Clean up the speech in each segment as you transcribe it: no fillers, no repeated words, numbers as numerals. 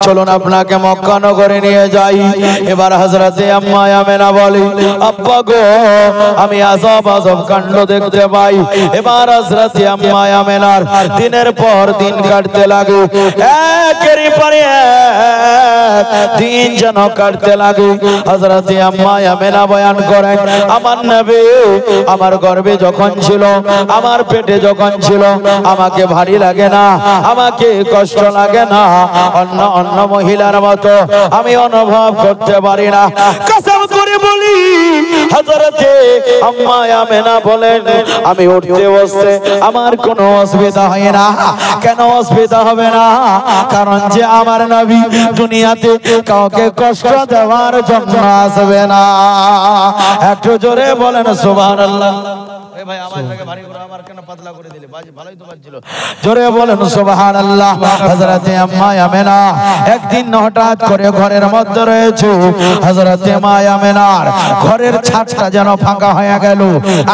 চলুন আপনাকে মক্কা নগরে নিয়ে যাই। এবার হযরতে আম্মা আমেনা বলে, আব্বা গো আমি আজব কাণ্ড দেখতে পাই। এবার হযরতে আম্মা আমেনার দিনের পর দিন কাটতে লাগে, একের পরে এক দিন যেন কাটতে লাগে। হযরতে আম্মা আমেনা বয়ান করেন, আমার নবী আমার গর্ভে যখন ছিল, আমার পেটে যখন ছিল, আমাকে ভারী লাগে না, আমাকে কষ্ট লাগে না, অন্য অন্য মহিলার মতো আমি অনুভব করতে পারি না। কসম করে বলি হযরতে আম্মা আমেনা বলেন, আমি উঠতে বসতে আমার কোনো অসুবিধা হয় না। কেন অসুবিধা হবে না? কারণ যে আমার নবী দুনিয়াতে কাউকে কষ্ট দেওয়ার জন্য আসবে না। একটু জোরে বলেন সুবহানাল্লাহ। ভাই আমার থেকে ভারী করে আমার কেন পাতলা করে দিলে? ভালোই তো বাজছিল। জোরে বলেন সুবহানাল্লাহ। হযরতে আম্মা আমেনা একদিন হঠাৎ করে ঘরের মধ্যে রয়েছে, হযরতে আম্মা আমেনার ঘরের ছাদটা যেন ফাঁকা হয়ে গেল।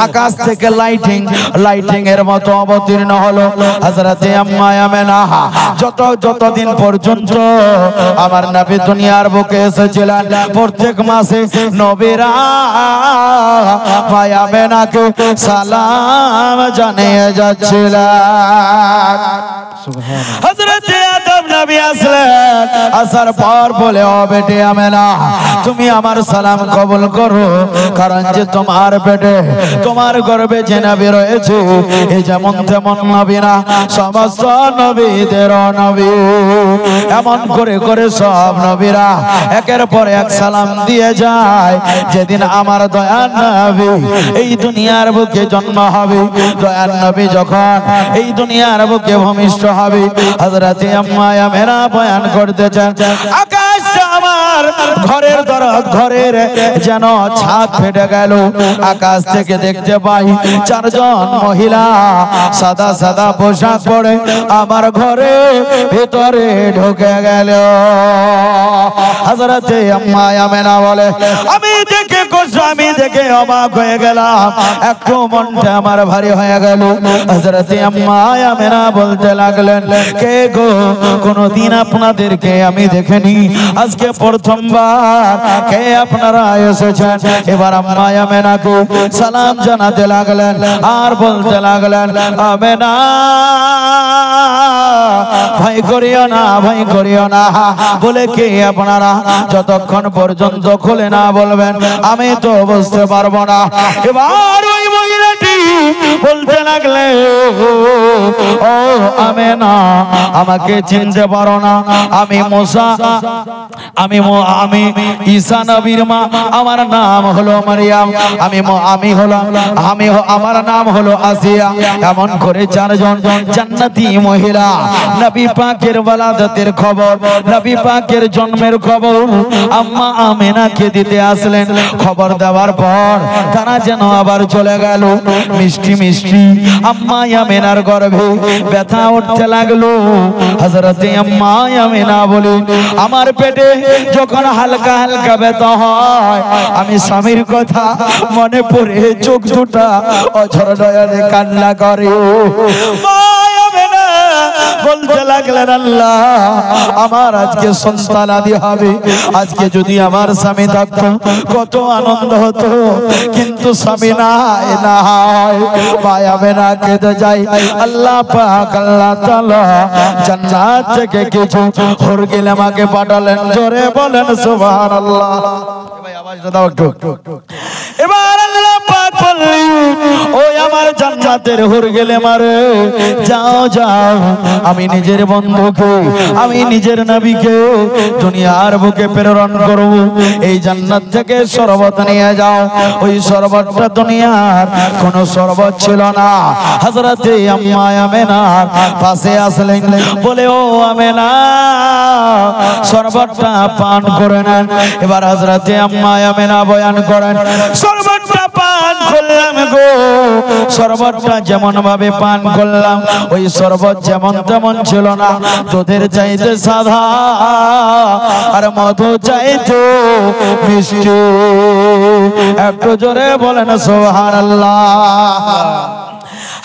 আকাশ থেকে লাইটিং এর মতো অবতীর্ণ হলো। হযরতে আম্মা আমেনা যতদিন পর্যন্ত আমার নবী দুনিয়ার বুকে এসেছিলেন, প্রত্যেক মাসে নবীরা মা আমেনাকে সালাম জানিয়ে যাচ্ছিলেন। হযরতে আদম নবী আসলেন, আসার পর বলে, ও বেটি আমেনা তুমি আমার সালাম কবুল করো, কারণ যে তোমার পেটে তোমার গর্ভে যে নবী রয়েছে এই যেমন তেমন নবী না, সমস্ত নবীদের নবী। এমন করে করে সব নবীরা একের পর এক সালাম দিয়ে যায়। যেদিন আমার দয়ার নবী এই দুনিয়ার বুকে জন্ম হবে, দয়ার নবী যখন এই দুনিয়ার বুকে ভূমিষ্ঠ হবে, হযরতে আম্মা আমেনা বয়ান করতেছেন, আকাশ আমার ঘরের যেন ছাদ ফেটে গেল। আকাশ থেকে দেখতে পাই চারজন মহিলা সাদা সাদা পোশাক পরে আমার ঘরে ভিতরে ঢুকে গেল। হযরতে আম্মা আমেনা বলে, আমি দেখে অবাক হয়ে গেলাম, একটু মনটা আমার ভারী হয়ে গেল। হযরতে আম্মা আমেনা বলতে লাগলেন, কে গো কোনদিন আপনাদেরকে আমি দেখিনি, আজকে প্রথমবার কে আপনারা এসেছেন? এবার আম্মা আমেনাকে সালাম জানাতে লাগলেন আর বলতে লাগলেন, আমেনা ভয় করিও না বলে কে আপনারা? যতক্ষণ পর্যন্ত খুলে না বলবেন আমি তো বুঝতে পারবো না। এবার ওই মহিলাটি বলতে লাগলে, ও আমেনা আমাকে চিনতে পারো না? আমি মুসা, আমি ঈসা নবীর মা, আমার নাম হলো মারিয়াম, আমার নাম হলো আসিয়া। এমন করে চারজন জান্নাতি মহিলা নবী পাকের ওয়ালাদতের খবর, নবী পাকের জন্মের খবর আম্মা আমেনাকে দিতে আসলেন। খবর দেওয়ার পর তারা যেন আবার চলে গেল। মিষ্টি মিষ্টি আম্মা আমেনার গর্ভে ব্যথা উঠতে লাগলো। হযরতে আম্মা আমেনা বলে, আমার পেটে যখন হালকা হালকা ব্যথা হয় আমি স্বামীর কথা মনে পড়ে চোখ দুটা অঝর নয়নে কান্না করে। বলতে লাগলেন, আল্লাহ আমার আজকে সন্তান আদি হবে, আজকে যদি আমার স্বামী থাকতো কত আনন্দ হতো, কিন্তু স্বামী নাই। মা আমেনা কেঁদে যায়। আল্লাহ পাক আল্লাহ তাআলা জান্নাত থেকে কিছু হুরগিল আমাকে পাঠালেন। জোরে বলেন সুবহানাল্লাহ। ভাই আওয়াজটা দাও একটু। এবার আল্লাহ পাক বললেন, ওই আমার জান্নাতের হুরগিল মারে, যাও আমি নিজের বন্ধুকে, আমি নিজের নবীকে দুনিয়ার বুকে প্রেরণ করব। এই জান্নাত থেকে শরবত নিয়ে যাও। ওই শরবতটা দুনিয়ার কোন শরবত ছিল না। হযরতে আম্মা আমেনার পাশে আসলেন, বলে, ও আমেনা শরবতটা পান করে নেন। এবার হযরতে আম্মা আমেনা বয়ান করেন, শরবতটা পান করলাম গো, শরবতটা যেমন ভাবে পান করলাম ওই শরবত যেমন তেমন ছিল না, দুধের চাইতে সাদা আর মধু চাইতে মিষ্টি। একটু জোরে বলেন সুবহানাল্লাহ।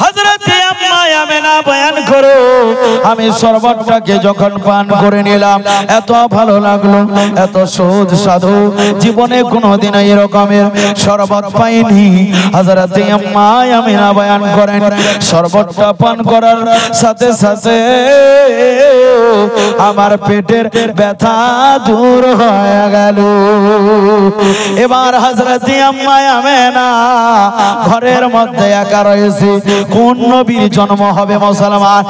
হযরতে আম্মা আমেনা বয়ান করে আমি শরবতটাকে যখন পান করে নিলাম এত ভালো লাগলো, এত সুস্বাদু, জীবনে কোনোদিন এরকমের শরবত পাইনি। হযরতে আম্মা আমেনা বয়ান করেন শরবতটা পান করার সাথে সাথে আমার পেটের ব্যথা দূর হয়ে গেল। এবার হযরতে আম্মা আমেনা ঘরের মধ্যে একা রয়েছে। কোন নবীর জন্ম হবে মুসলমান?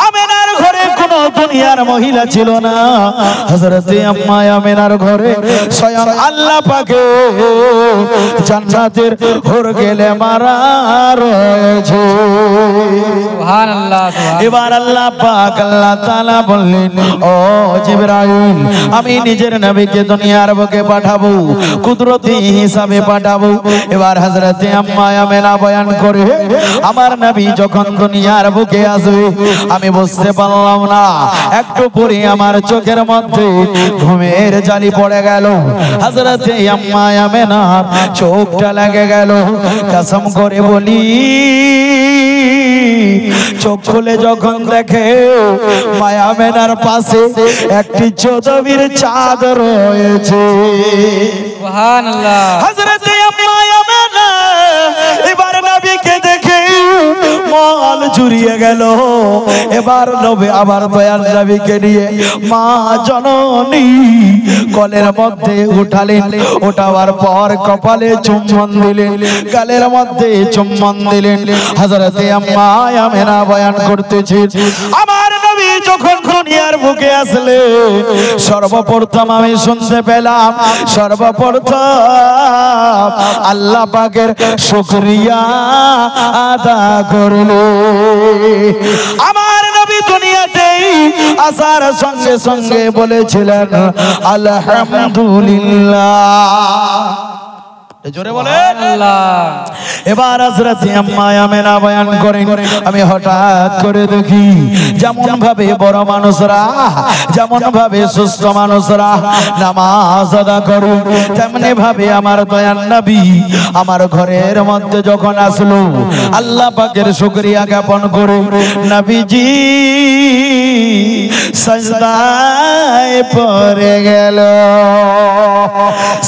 আমেনার ঘরে কোন দুনিয়ার মহিলা ছিল না। হযরতে আম্মা আমেনার ঘরে স্বয়ং আল্লাহ পাকে জান্নাতের হুর গেলে মারা রয়েছে। সুবহানাল্লাহ। এবার আল্লাহ পাক আল্লাহ তাআলা বললেন, ও জিবরাইল, আমি নিজের নবীকে দুনিয়ার বুকে পাঠাবো, কুদরতি হিসাবে পাঠাবো। এবার হযরতে আম্মা আমেনা বয়ান করে আমার নবী যখন দুনিয়ার বুকে আসবে আমি বুঝতে পারলাম না। একটু পরে আমার চোখের মধ্যে ঘুমের জালি পড়ে গেল। হযরতে আম্মা আমেনা চোখটা লেগে গেল। কসম করে বলি চোখ খুলে যখন দেখে মায়া আমেনার পাশে একটি চৌদবীর চাঁদ রয়েছে। সুবহানাল্লাহ। হযরতে আম্মা আমেনা এবার নবীকে দেখে মন জুড়িয়ে গেল। এবার নবী আবার দয়াল নবীকে নিয়ে মা জননী কোলের মধ্যে উঠালেন। ওঠাবার পর কপালে চুম্বন দিলেন, গালের মধ্যে চুম্বন দিলেন। হযরতে আম্মা আমেনা বয়ান করতেছে আমার নবী যখন দুনিয়ার বুকে আসলে সর্বপ্রথম আমি শুনতে পেলাম, সর্বপ্রথম আল্লাহ পাকের শুকরিয়া আদা করলো। আমার নবী দুনিয়াতে আসার সঙ্গে সঙ্গে বলেছিলেন আলহামদুলিল্লাহ। জোরে বলেন আল্লাহ। এবার হযরতে আম্মা আমেনা বয়ান করেন আমি হঠাৎ করে দেখি যেমন ভাবে বড় মানুষরা, যেমন ভাবে সুস্থ মানুষরা নামাজ আদা করে তেমনি ভাবে আমার দয়াল নবী আমার ঘরের মধ্যে যখন আসলো আল্লাহ পাকের শুকরিয়া জ্ঞাপন করে নবীজি সাজদায় পড়ে গেল।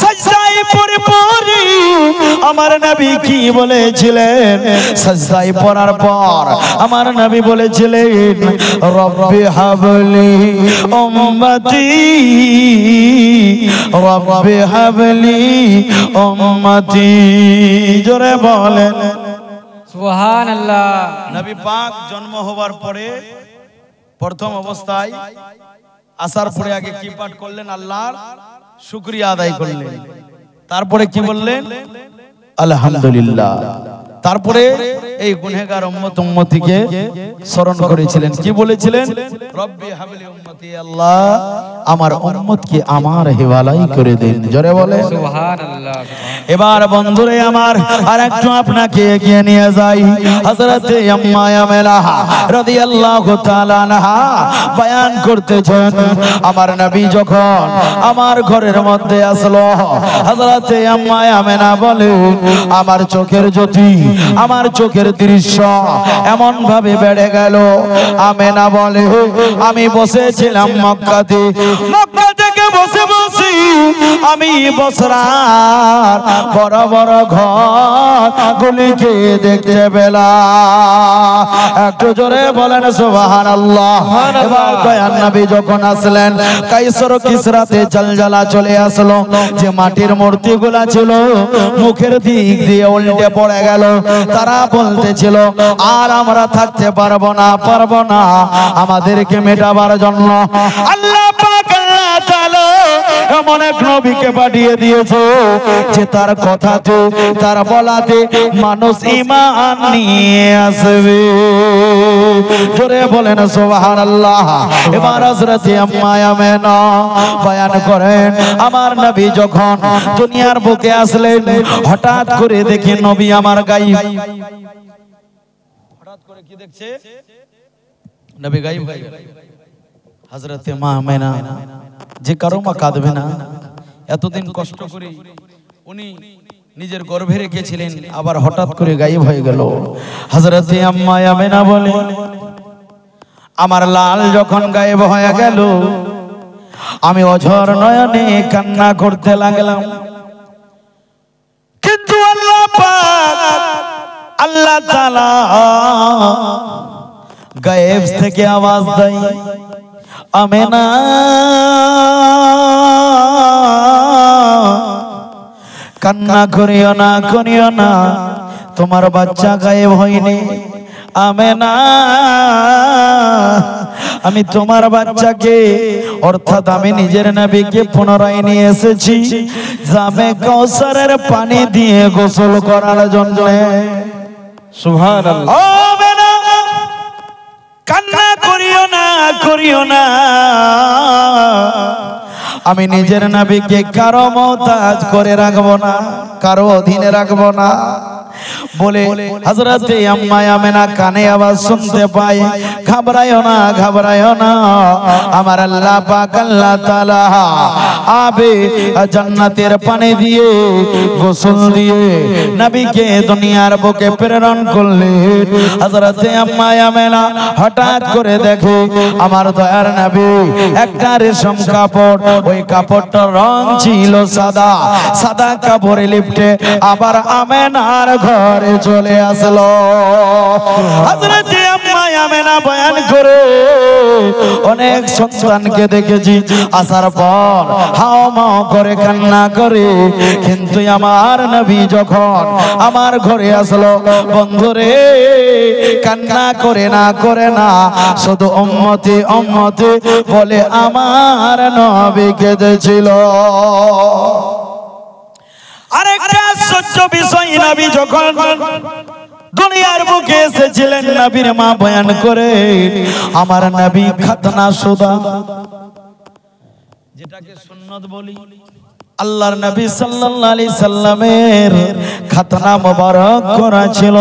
সাজদায় পড়ে পড়ে আমার নবী কি বলেছিলেন? সাজদায় পড়ার পর আমার নবী বলেছিলেন রব্বি হাবলি উম্মতি, রব্বি হাবলি উম্মতি। জোরে বলেন সুবহানাল্লাহ। নবী পাক জন্ম হওয়ার পরে প্রথম অবস্থায় আসার পরে আগে কি পাঠ করলেন? আল্লাহর শুকরিয়া আদায় করলেন। তারপরে কি বললেন? আলহামদুলিল্লাহ। তারপরে এই গুনাহগার উম্মত উম্মতিকে স্মরণ করেছিলেন। কি বলেছিলেন? রব্বি হাবলি উম্মতি, আল্লাহ আমার উম্মতকে আমার হেওয়ালাই করে দেন। জোরে বলে সুবহানাল্লাহ। এবার বন্ধুরে আমার আরেকটু আপনাকে এগিয়ে নিয়ে যাই। হযরতে আম্মা আমেনা রাদিয়াল্লাহু তাআলা আনহা বয়ান করতেছেন আমার নবী যখন আমার ঘরের মধ্যে আসলো হযরতে আম্মা আমেনা বলে আমার চোখের জ্যোতি, আমার চোখের দৃশ্য এমন ভাবে বেড়ে গেল। আমেনা বলে আমি বসেছিলাম মক্কাতে, মক্কা থেকে বসে বসে আমি বসরার বড় বড় ঘর গুলিকে দেখতে পেলাম। একটু জোরে বলেন সুবহানাল্লাহ। এবার দয়াল নবী যখন আসলেন কায়সার কিসরাতে জলজলা চলে আসলো। যে মাটির মূর্তিগুলা ছিল মুখের দিক দিয়ে উল্টে পড়ে গেল। তারা বলতেছিল আর আমরা থাকতে পারবো না, পারবো না। আমাদেরকে মেটাবার জন্য আল্লাহ পাক আল্লাহ তাআলা এমন এক নবীকে পাঠিয়ে দিয়েছে যে তার কথাতে, তার বলাতে মানুষ ঈমান নিয়ে আসবে। জোরে বলেন সুবহানাল্লাহ। এবার হযরতে আম্মা আমেনা বয়ান করেন আমার নবী যখন দুনিয়ার বুকে আসলেন হঠাৎ করে দেখি নবী আমার গায়েব। হঠাৎ করে কি দেখছে? নবী গায়েব হয়ে গেল। হযরতে মা আমেনা যে কারো মা কাঁদবে না, এতদিন কষ্ট করে উনি নিজের গর্ভে রেখেছিলেন, আবার হঠাৎ করে গায়েব হয়ে গেল। হযরতে আম্মা আমেনা বলে, আমার লাল যখন গায়েব হয়ে গেল, আমি অঝর নয়নে কান্না করতে লাগলাম। কিন্তু আল্লাহ পাক, আল্লাহ তাআলা গায়েব থেকে আওয়াজ দেয়, আমেনা কান্না করিও না, করিও না, তোমার বাচ্চা গায়েব হয়নি। আমেনা, আমি তোমার বাচ্চাকে, অর্থাৎ আমি নিজের নবীকে পুনরায় নিয়ে এসেছি জামে কাউসারের পানি দিয়ে গোসল করার জন্য। সুবহানাল্লাহ। আমেনা, কান্না করিও না, করিও না, আমি নিজের নবীকে কারো মুহতাজ করে রাখবো না, কারো অধীনে রাখবো না বলে হযরতে আম্মা আমেনা কানে আওয়াজ শুনতে পায়, ঘাবড়ায়ও না, ঘাবড়ায়ও না, আমার আল্লাহ পাক আল্লাহ তাআলা আবে জান্নাতের পানি দিয়ে গোসল দিয়ে নবীকে দুনিয়ার বুকে প্রেরণ করলেন। হযরতে আম্মা আমেনা হঠাৎ করে দেখে আমার দয়ার নবী একটা রেশম কাপড়, ওই কাপড়টার রং ছিল সাদা, সাদা কাপড়ে লিপটে আবার আমেনার ঘরে চলে আসলো। হযরতে আম্মা আমেনা বয়ান করে, অনেক সন্তানকে দেখেছি আসার পর হাও মাও করে কান্না করে, কিন্তু আমার নবী যখন আমার ঘরে আসলো, বন্ধুরে কান্না করে না, করে না, শুধু উম্মতি উম্মতি বলে আমার নবী কেঁদেছিল। আরেকটা আশ্চর্য বিষয়, নবী যখন দুনিয়ার বুকে এসেছিলেন, নবীর মা বয়ান করে, আমার নবী খাতনা শুদা, যেটাকে সুন্নত বলি, আল্লাহর নবী সাল্লাল্লাহু আলাইহি সাল্লামের খাতনা মোবারক করা ছিল।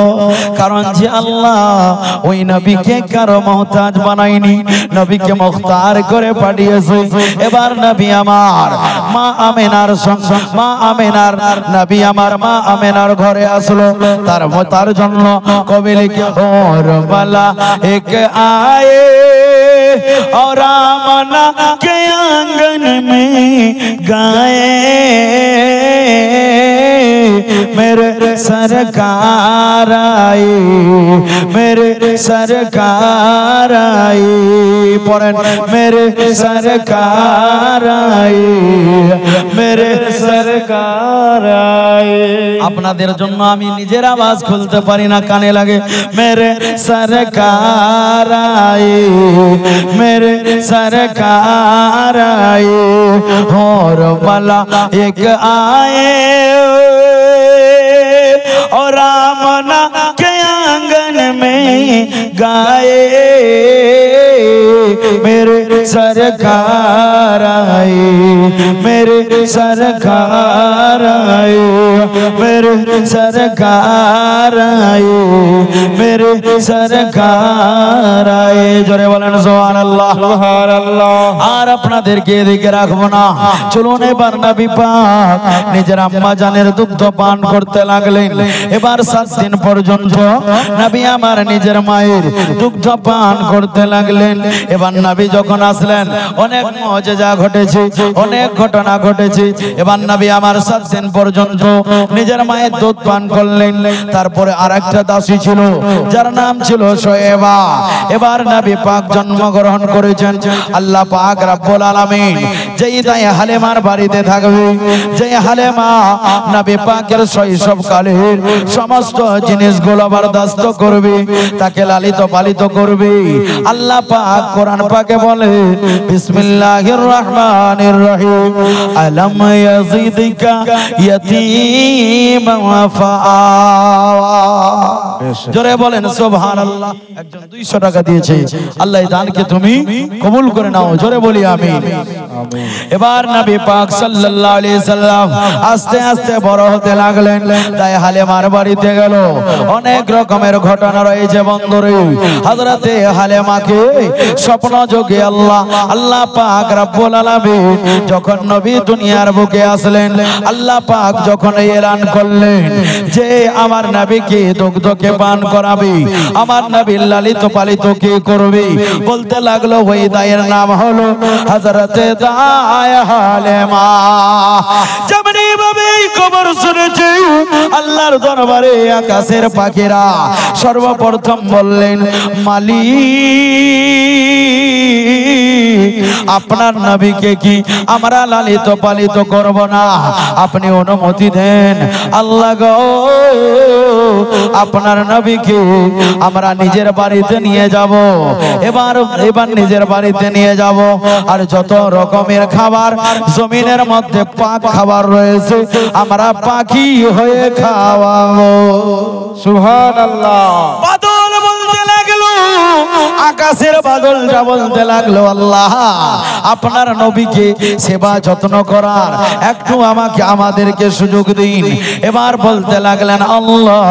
কারণ যে আল্লাহ ওই নবীকে কারো মুহতাজ বানায়নি, নবীকে মুখতার করে পাঠিয়েছে। এবার নবী আমার মা আমেনার মা আমেনার নবী আমার মা আমেনার ঘরে আসলো। তার জন্য কবি লিখে, ওর বালা এক আয়ে और आमना के आंगन में गाए, मेरे सरकार आए, मेरे सरकार आए, पढ़ें, मेरे सरकार आए, मेरे सरकार आए। আপনাদের জন্য আমি নিজের আওয়াজ খুলতে পারি না, কানে লাগে, मेरे सरकार आए, मेरे सरकार आए, और भला एक आए और आमना के आंगन में गाए, मेरे सरकार आए, मेरे सरकार आए, मेरे सरकार आए, मेरे सरकार आए। জোরে বলেন সুবহানাল্লাহ, সুবহানাল্লাহ। আর আপনাদেরকে এদিকে রাখবো না, চলুন এবার নবী পাক নিজের আম্মা জানের দুগ্ধ পান করতে লাগলেন। এবার 7 দিন পর্যন্ত নবী আমার নিজের মায়ের দুগ্ধ পান করতে লাগলেন। এবার নবী যখন আসলেন, অনেক মুজিজা ঘটেছে, অনেক ঘটনা ঘটেছে। এবার নবী আমার 7 দিন পর্যন্ত নিজের মায়ের দুধ পান করলেন। তারপরে আরেকটা দাসী ছিল, যার নাম ছিল শোয়েবা। এবার নবী পাক জন্মগ্রহণ করেছেন। আল্লাহ পাক রব্বুল আলামিন যেই দায় হালেমার বাড়িতে থাকবে, যেই হালেমা নবী পাকের শৈশবকালের সমস্ত জিনিসগুলো বরদাস্ত করবে, তাকে লালিত পালিত করবে। আল্লাহ পাক কোরআন পাকে বলে, বিসমিল্লাহির রহমানির রহিম, আলাম ইয়াজিদকা ইয়াতীমা ফাআওয়া। জোরে বলেন সুবহানাল্লাহ। একজন 200 টাকা দিয়েছে, আল্লাহ এই দানকে তুমি কবুল করে নাও, জোরে বলি আমিন। এবার নবী পাক সাল্লাল্লাহু আলাইহি সাল্লাম আস্তে আস্তে বড় হতে লাগলেন, তাই হালিমার বাড়িতে গেল। অনেক রকমের ঘটনা রয়েছে বন্ধুরে। হযরতে হালিমাকে স্বপ্ন যোগে আল্লাহ পাক রব্বুল আলামিন যখন নবী দুনিয়ার বুকে আসলেন, আল্লাহ পাক যখন এলান করলেন যে আমার নবীকে দুগ্ধকে পান করাবে, আমার নবী লালিত পালিত কে করবে, বলতে লাগলো ওই দায়ের নাম হলো হযরতে দায় হালিমা। যেমনি ভাবে খবর শুনেছে আল্লাহর দরবারে আকাশের পাখিরা সর্বপ্রথম বললেন, মালিক আপনার নবীকে কি আমরা লালিত পালিত করব না? আপনি অনুমতি দেন। আল্লাহ গো, আপনার নবীকে আমরা নিজের বাড়িতে নিয়ে যাব। এবার নিজের বাড়িতে নিয়ে যাব, আর যত রকমের খাবার জমিনের মধ্যে পাক খাবার রয়েছে আমরা পাখি হয়ে খাওয়াবো। সুবহানাল্লাহ। বাদল বলতে লাগলো, আকাশের বাদলটা বলতে লাগলো, আল্লাহ আপনার নবীকে সেবা যত্ন করার একটু আমাদেরকে সুযোগ দিন। এবার বলতে লাগলেন, আল্লাহ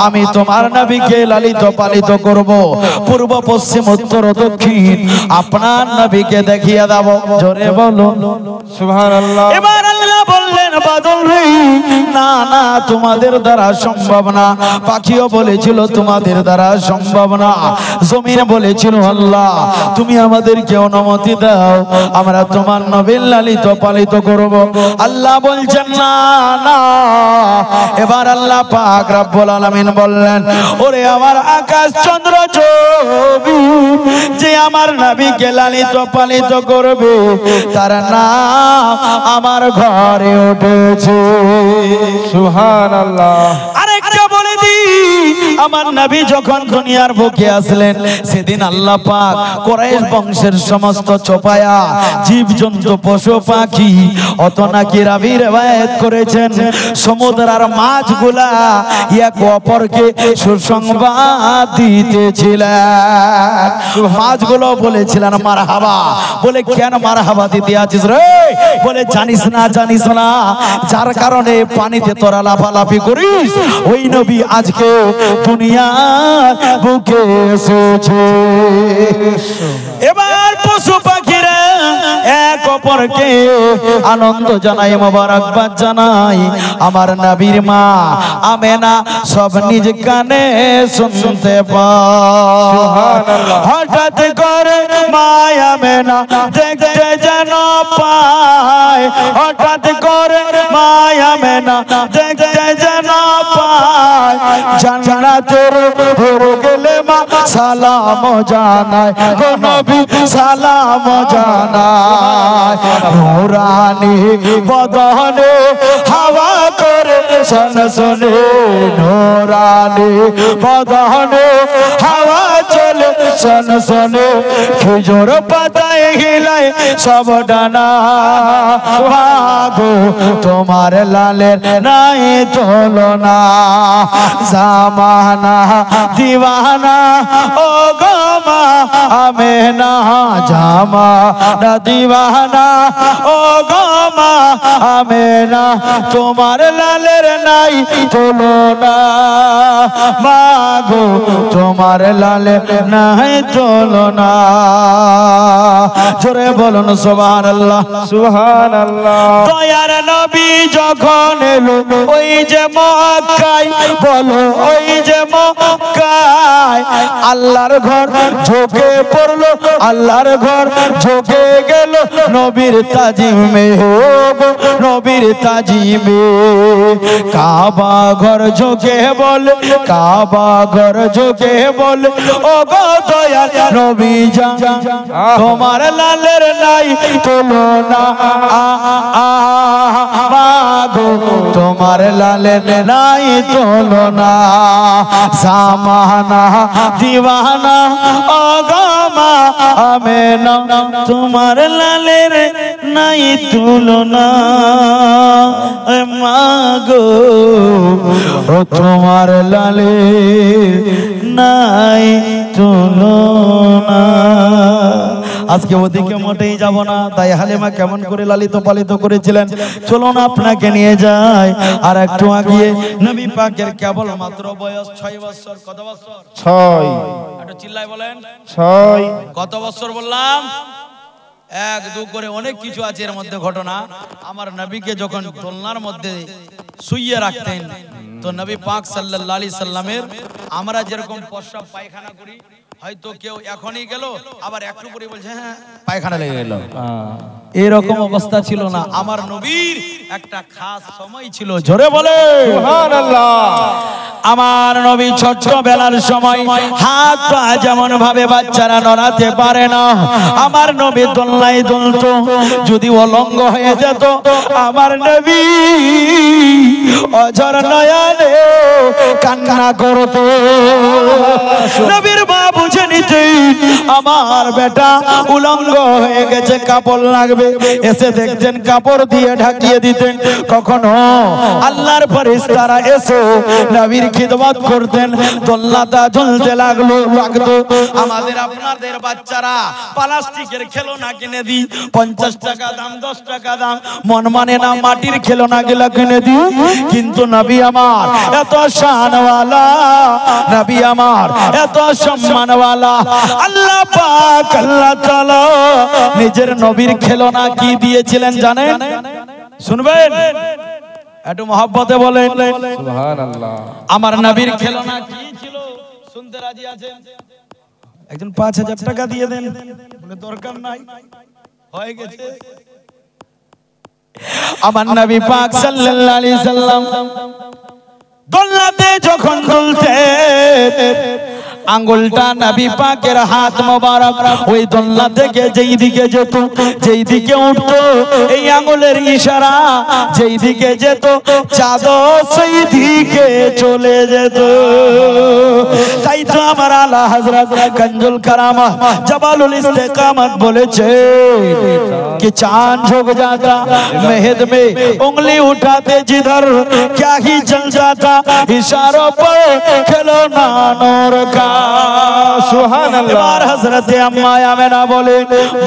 আমি তোমার নবীকে লালিত পালিত করব, পূর্ব পশ্চিম উত্তর দক্ষিণ আপনার নবীকে দেখিয়ে দেব। জোরে বলো সুবহানাল্লাহ। এবার আল্লাহ বললেন, বাদল রে, না না তোমাদের দ্বারা সম্ভব না। পাখিও বলেছিল তোমাদের দ্বারা সম্ভব না। জমিন বলেছিল, আল্লাহ তুমি আমাদেরকে অনুমতি দাও, আমরা তোমার নবীর লালিত পালিত করব। আল্লাহ বলছেন, না না। এবার আল্লাহ পাক রব্বুল আলামিন বললেন, ওরে আমার আকাশ চন্দ্র ছবি যে আমার নবীকে লালিত পালিত করবে তার নাম আমার ঘরে উঠেছে। সুবহানাল্লাহ। আরেকটা বলে দি, আমার নবী যখন দুনিয়ার বুকে আসলেন সেদিন আল্লাহ পাক কুরাইশ বংশের সমস্ত চোপায়া জীবজন্তু পশু পাখি অত নাকি রাবি রওয়ায়াত করেছেন সমুদ্রের মাছগুলা এক অপরকে সুসংবাদ দিতেছিলেন। মাছগুলো বলেছিলেন মারহাবা। বলে কেন মারহাবা দিতে আছিস রে? বলে জানিস না যার কারণে পানিতে তোরা লাফালাফি করিস ওই নবী আজকে দুনিয়ার বুকে এসেছে। এবার পশু পাখিরা এক অপরকে আনন্দ জানাই, মোবারকবাদ জানাই। আমার নবীর মা আমেনা সব নিজ কানে শুনতে পায়। হঠাৎ করে মা আমেনা দেখতে যেন পায়, হঠাৎ করে মা আমেনা দেখতে যেন পায়। জান্নাতের হয়ে গেলে মা সালাম জানায়, গো নবী সালাম জানায়। নূরানি বদনে হাওয়া করে সনসনে, নূরানি বদনে হাওয়া চলে সনসনে। খেজুর পাতায় হিলায় সব ডানা, মাগো তোমার লালের নাই তুলনা। জামানা দিওয়ানা ও গো মা আমেনা, জামানা দিওয়ানা ও গো মা আমেনা। তোমার লালের নাই তুলনা, মাগো তোমার লালের নাই তুলনা। জোরে বলুন সুবহানাল্লাহ। সুবহানাল্লাহ। দয়ার নবী যখন এলো ওই যে মক্কায়, বলো ওই যে মক্কায়, আল্লাহর ঘর ঝুঁকে পড়লো, আল্লাহর ঘর ঝুঁকে গেল নবীর তাজিমে, নবীর তাজিমে। কাবা ঘর ঝুঁকে বলে, কাবা ঘর ঝুঁকে বলে, ও গো দয়ার নবী জান তোমার লালের নাই তুলনা। মাগো তোমার তোমার লালের নাই তুলনা সামানা দিওয়ানা আগামা আমেনা তোমার লালের নাই তুলনা মাগো ও তোমার লালের নাই তুলনা। আজকে ওদিকে মোটেই যাব না, তাই হালিমা কেমন করে লালিত পালিত করেছিলেন চলুন আপনাকে নিয়ে যাই আর একটু আগিয়ে। নবী পাকের কেবল মাত্র বয়স 6 বছর। কত বছর? 6। একটু চিল্লায় বলেন 6। কত বছর বললাম? 1 2 করে অনেক কিছু আছে এর মধ্যে ঘটনা। আমার নবীকে যখন দোলনার মধ্যে শুইয়ে রাখতেন তো নবী পাক সাল্লাল্লাহু আলাইহি সাল্লামের আমরা যেরকম প্রস্রাব পায়খানা করি, হয়তো কেউ এখনই গেল আবার একটু পরে বলছে হ্যাঁ পায়খানা লেগে গেল, এরকম অবস্থা ছিল না। আমার নবীর একটা খাস সময় ছিল, জোরে বলে সুবহানাল্লাহ। আমার নবী ছোটবেলার সময় হাত পা যেমন ভাবে বাচ্চারা নড়াতে পারে না, আমার নবী দোলনায় দুলতো, যদি অলঙ্গ হয়ে যেত আমার নবী অঝর নয়নে কান্না করতো। নবীর মা বুঝে নিতেন আমার বেটা উলঙ্গ হয়ে গেছে, কাপড় লাগবে, এসে দেখতেন কাপড় দিয়ে ঢাকিয়ে দিতেন। কখনো আল্লাহর ফেরেশতারা এসে নবীর খিদমত করতেন, দোলনাটা ঝুলতে লাগতো। আমাদের আপনাদের বাচ্চারা প্লাস্টিকের খেলনা কিনে দিই, 50 টাকা দাম 10 টাকা দাম, মন মানে না মাটির খেলনা গুলো কিনে দিই। কিন্তু নবী আমার এত শানওয়ালা, নবী আমার এত সম্মানওয়ালা, আল্লাহ পাক আল্লাহ তাআলা নিজের নবীর খেলনা কি দিয়েছিলেন জানেন? শুনবেন একটু মহব্বতে বলেন সুবহানাল্লাহ। আমার নবীর খেলনা কি ছিল? শুনতে রাজি আছেন? একজন 5000 টাকা দিয়ে দেন, বলে দরকার নাই, হয়ে গেছে। আমার নবী পাক সাল্লাল্লাহু আলাইহি সাল্লাম দোলনাতে যখন দুলতে আঙ্গুলটা নবী পাকের হাত মোবারক ওই দোলনা থেকে যেই দিকে যেত, যেই দিকে উঠতো, এই আঙ্গুলের ইশারা যেই দিকে যেত চাদর সেই দিকে চলে যেত। তাই তো আমার আলা হযরত कंजुल करामत जबालुल इस्तिकामत বলেছে कि चांद झुक जाता मेहद में उंगली उठाते जिधर क्या ही जल जाता इशारों पर खिलौना नूर का। সুবহানাল্লাহ। হযরতে আম্মা আমেনা বলে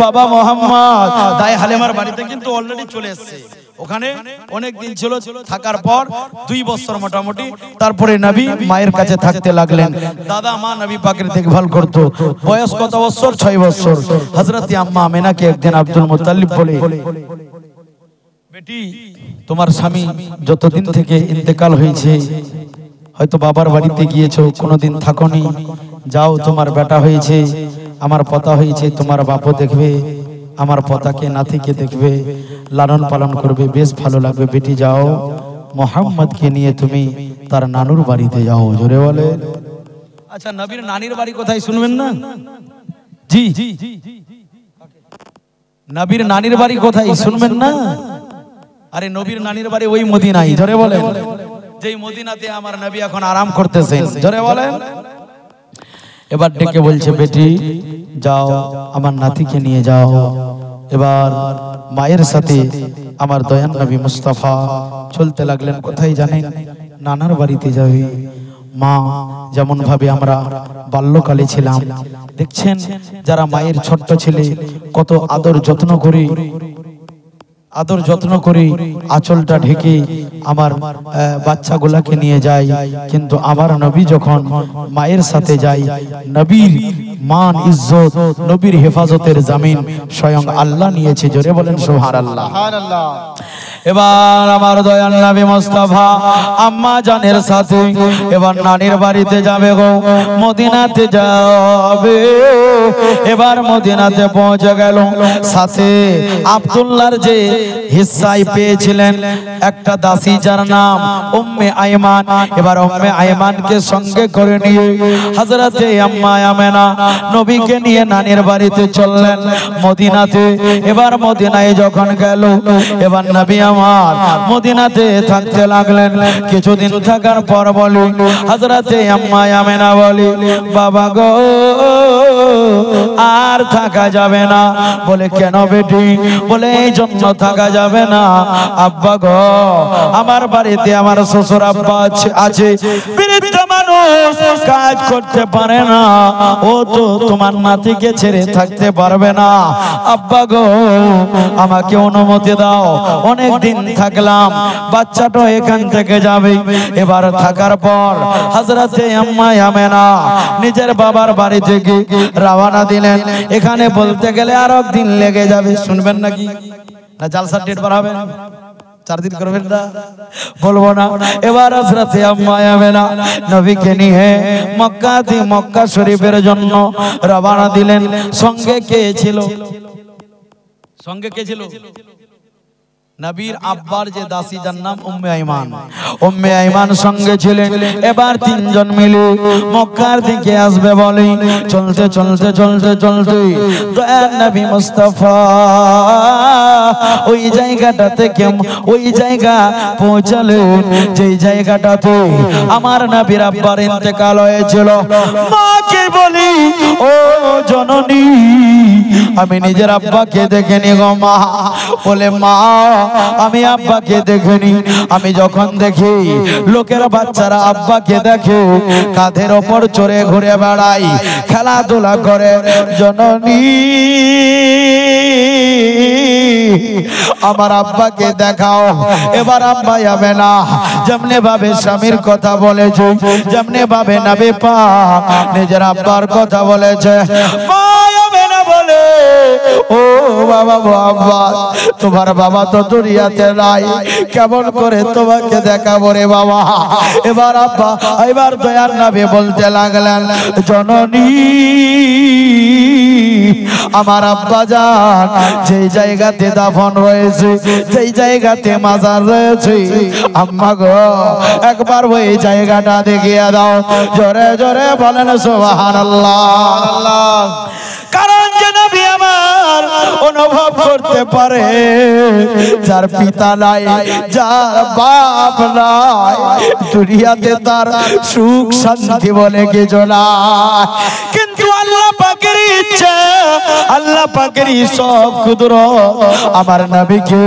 বাবা মোহাম্মদ তাই হালিমার বাড়িতে কিন্তু অলরেডি চলে এসেছে, ওখানে অনেক দিন ছিল, থাকার পর 2 বছর মোটামুটি, তারপরে নবী মায়ের কাছে থাকতে লাগলেন। দাদা মা নবী পাকের দেখভাল করত। বয়স কত বছর? 6 বছর। হযরতে আম্মা আমেনাকে একদিন আব্দুল মুত্তালিব বলে, বেটি তোমার স্বামী যতদিন থেকে ইন্তেকাল হয়েছে হয়তো বাবার বাড়িতে গিয়েছো, কোনোদিন থাকোনি, যাও তোমার বেটা হয়েছে, আমার পতা হয়েছে, তোমার বাপও দেখবে, আমার পতাকে নাতিকে দেখবে, লালন পালন করবে, বেশ ভালো লাগবে। বেটি যাও মোহাম্মদকে নিয়ে তুমি তার নানুর বাড়িতে যাও। জোরে বলে। আচ্ছা নবীর নানির বাড়ি কোথায় শুনবেন না? জি নবীর নানির বাড়ি কোথায় শুনবেন না? আরে নবীর নানির বাড়ি ওই মদিনায়। জোরে বলেন। যেই মদিনাতে আমার নবী এখন আরাম করতেছেন। জোরে বলেন। এবার ডেকে বলছে বেটি যাও আমার নাতিকে নিয়ে যাও। এবার মায়ের সাথে আমার দয়ান নবী মুস্তাফা চলতে লাগলেন। কোথায় জানেন? নানার বাড়িতে যাবে। মা যেমন ভাবে আমরা বাল্যকালে ছিলাম, দেখছেন যারা মায়ের ছোট্ট ছেলে কত আদর যত্ন করে আঁচলটা ঢেকে আমার বাচ্চাগুলাকে নিয়ে যায়। কিন্তু আমার নবী যখন মায়ের সাথে যায়, নবীর মান ইজ্জত, নবীর হেফাজতের জামিন স্বয়ং আল্লাহ নিয়েছে। জোরে বলেন সুবহানাল্লাহ। এবার আমার দয়াল নবী মুস্তাফা আম্মা জানের সাথে এবার নানির বাড়িতে যাবে গো, মদিনাতে যাবে। এবার মদিনাতে পৌঁছে গেল, সাথে আব্দুল্লাহর যে হিস্সাই পেয়েছিলেন একটা দাসী যার নাম উম্মে আইমান। এবার উম্মে আইমানকে সঙ্গে করে নিয়ে হযরতে আম্মা আমেনা নবীকে নিয়ে নানির বাড়িতে চললেন মদিনাতে। এবার মদিনায় যখন গেল, এবার নবী আমার মদিনাতে থাকতে লাগলেন। কিছুদিন থাকার পর বলি হযরতে আম্মা আমেনা বলি বাবা গো আর থাকা যাবে না। বলে কেন বেটি? বলে এই জন্য থাকা যাবে না আব্বা গো আমার বাড়িতে আমার শ্বশুর আব্বা আছে, বৃদ্ধ মানুষ কাজ করতে পারে না, ও তো তোমার নাতিকে ছেড়ে থাকতে পারবে না। আব্বা গো আমাকে অনুমতি দাও, অনেক দিন থাকলাম, বাচ্চাটা এখান থেকে যাবে। এবার থাকার পর হযরতে আম্মা আমেনা নিজের বাবার বাড়ি থেকে রওনা দিলেন। এখানে বলতে গেলে আরো দিন লেগে যাবে, শুনবেন নাকি না জালসার ডেট বাড়াবেন? 4 দিন করবেন না, বলবো না। এবার হযরতে আম্মা আমেনা নবীকে নিয়ে মক্কা শরীফের জন্য রওনা দিলেন। সঙ্গে কে ছিল? সঙ্গে কে ছিল? নবীর আব্বার যে দাসী যার নাম উম্মে আইমান, উম্মে আইমান সঙ্গে ছিলেন। এবার তিনজন মিলে মক্কার দিকে আসবে বলে চলতে চলতে চলতে চলতে দয়ার নবী মুস্তাফা ওই জায়গাটাতে ওই জায়গা পৌঁছালেন যেই জায়গাটাতে আমার নবীর আব্বার ইন্তেকাল হয়েছিল। মাকে বলি ও জননী আমি নিজের আব্বাকে দেখিনি গো মা। বলে মা আমি আব্বাকে দেখিনি, আমি যখন দেখি লোকের বাচ্চারা আব্বাকে দেখে কাঁধের ওপর চড়ে ঘুরে বেড়াই, খেলাধুলা করে, জননী আমার আব্বাকে দেখাও। এবার আব্বা যাবে না, যেমনে ভাবে স্বামীর কথা বলেছে, যেমনে ভাবে নবী পাক নিজের আব্বার কথা বলেছে, বলে ও বাবা গো আব্বা তোমার বাবা তো দুনিয়াতে নাই, কেমন করে তোমাকে দেখাবো রে বাবা। এবার আব্বা এবার দয়ার নবী বলতে লাগলেন জননী আমার আব্বা জান যেই জায়গাতে দাফন রয়েছে, যেই জায়গাতে মাজার রয়েছে, আম্মা গো একবার ওই জায়গাটা দেখিয়ে দাও। জোরে জোরে বলেন সুবহানাল্লাহ। কারণ যে নবী আমার অনুভব করতে পারে যার পিতা নাই, যার বাপ নাই, দুনিয়াতে তার সুখ শান্তি বলে কিছু নাই। কিন্তু আল্লাহ পাকের ইচ্ছা, আল্লাহ পাকের সব কুদরত আমার নবীকে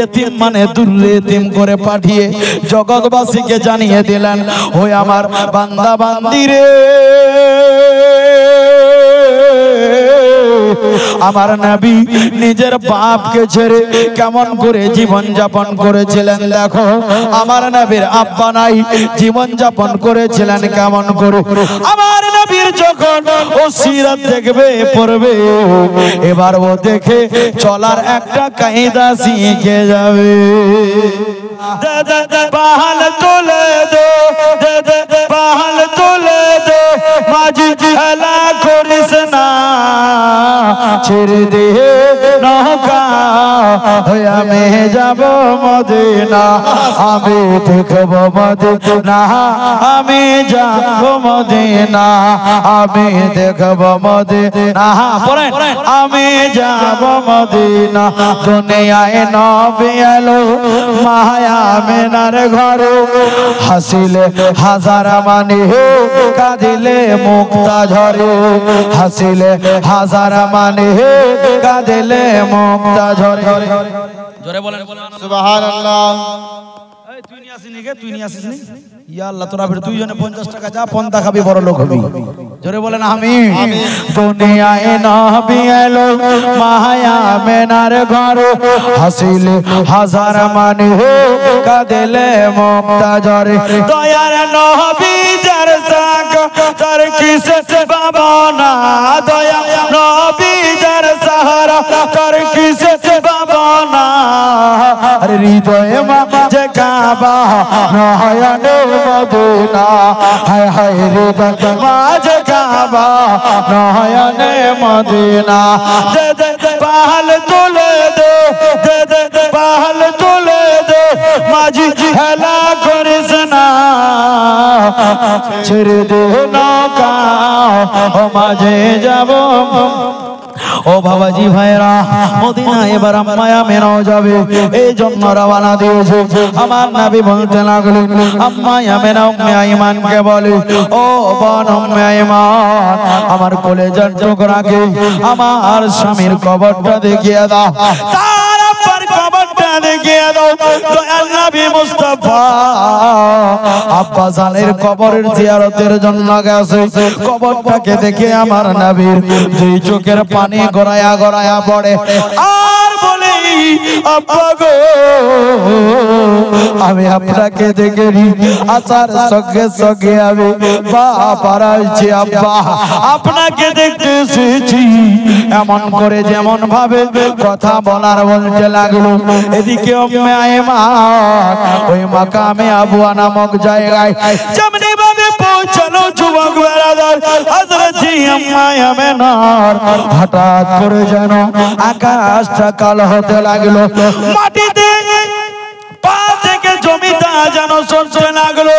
ইতিম মানে দুর্রে ইতিম করে পাঠিয়ে জগৎবাসীকে জানিয়ে দিলেন ওই আমার বান্দা বান্দিরে আমার নবী নিজের বাপকে ছেড়ে কেমন করে জীবন যাপন করেছিলেন। দেখো আমার নবীর আব্বা নাই, জীবন যাপন করেছিলেন কেমন করে। আমার নবীর যখন ও সিরাত দেখবে পড়বে, এবার ও দেখে চলার একটা কায়দা শিখে যাবে। পাহাল তোলে দে, পাহাল তোলে দে, মাঝি খেলা করিস না, ছেড়ে দে নৌকা আমি যাব মদিনা, আমি দেখব মদিনা, আমি যাব মদিনা, আমি দেখব মদিনা, আমি যাব মদিনা। দুনিয়ায় নবী এলো মায়া মেনার ঘরে, হাসিলে হাজার মানে কাঁদিলে মুক্তা ঝরে, হাসিলে হাজার মানে কাঁদিলে মুক্তা ঝরে। জোরে বলেন সুবহানাল্লাহ। তুই নিয়ে আসিস নি কে? তুই নিয়ে আসিস নি? ইয়া আল্লাহ তোরা ফির দুইজনে 50 টাকা যা পন্তা খাবি, বড় লোক হবি। জোরে বলেন আমিন। দুনিয়ায় নবী এলো মায়া মেনার ঘরে, হাসিলে হাজার মানে কাঁদিলে মুক্তা ঝরে। দয়ার নবী যার সাক তার কিসে ভাবনা, দয়া নবী যার সাহারা তার কিসে ভাবনা। আরে হৃদয়ে মাঝে কাবা নয়নে মদিনা, হায় হায় হৃদয়ে মাঝে কাবা নয়নে মদিনা। দে দে পাহাল তুলে দে, দে দে পাহাল তুলে দে, মাঝি হেলা করিস না, ছেড়ে দে নৌকা ও মাঝে যাব, ও বাবাজি ভাইরা মদিনা এবার আম্মা আমেনাও যাবে এই জন্য রওনা দিয়েছে আমার নবী বলতে লাগলেন আম্মা আমেনা উম্মে আইমানকে বলে ও বোন উম্মে আইমান আমার কলেজার টুকরাকে আমার স্বামীর কবরটা দেখিয়ে দাও তার আব্বার কবরটা দেখিয়ে দাও দয়াল নবী মুস্তাফা আব্বা জানের কবরের জিয়ারতের জন্য গেছে কবরটাকে দেখে আমার নবীর দুই চোখের পানি গড়ায়া গড়ায়া পড়ে আর বলে আব্বা গো আমি আপনাকে দেখে আসার সঙ্গে সঙ্গে আমি বাড়াইছি আব্বা আপনাকে দেখতে এসেছি এমন করে যেমন ভাবে কথা বলার বলতে লাগলো এদিকে উম্মে আইমান ওই মাকামে আবুয়া নামক জায়গায় যেমনি ভাবে পৌঁছালো যুবক বেরাদার হযরত আম্মা আমেনার হঠাৎ করে যেন আকাশটা কালো হতে লাগলো মাটিতে পা থেকে জমিটা যেন সরতে লাগলো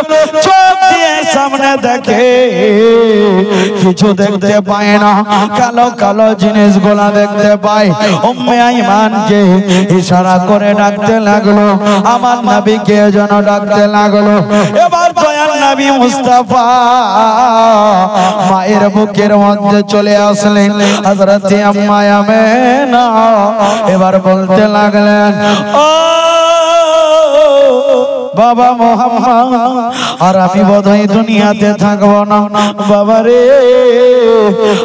চোখ দিয়ে সামনে দেখে কিছু দেখতে পায় না কালো কালো জিনিসগুলা দেখতে পায় উম্মে আইমানকে ইশারা করে ডাকতে লাগলো আমার নবীকে যেন ডাকতে লাগলো এবার দয়াল নবী মুস্তাফা মায়ের বুকের মধ্যে চলে আসলেন হযরত আম্মা আমেনা এবার বলতে লাগলেন ও বাবা মোহাম্মদ আর আমি বোধহয় দুনিয়াতে থাকবো না বাবা রে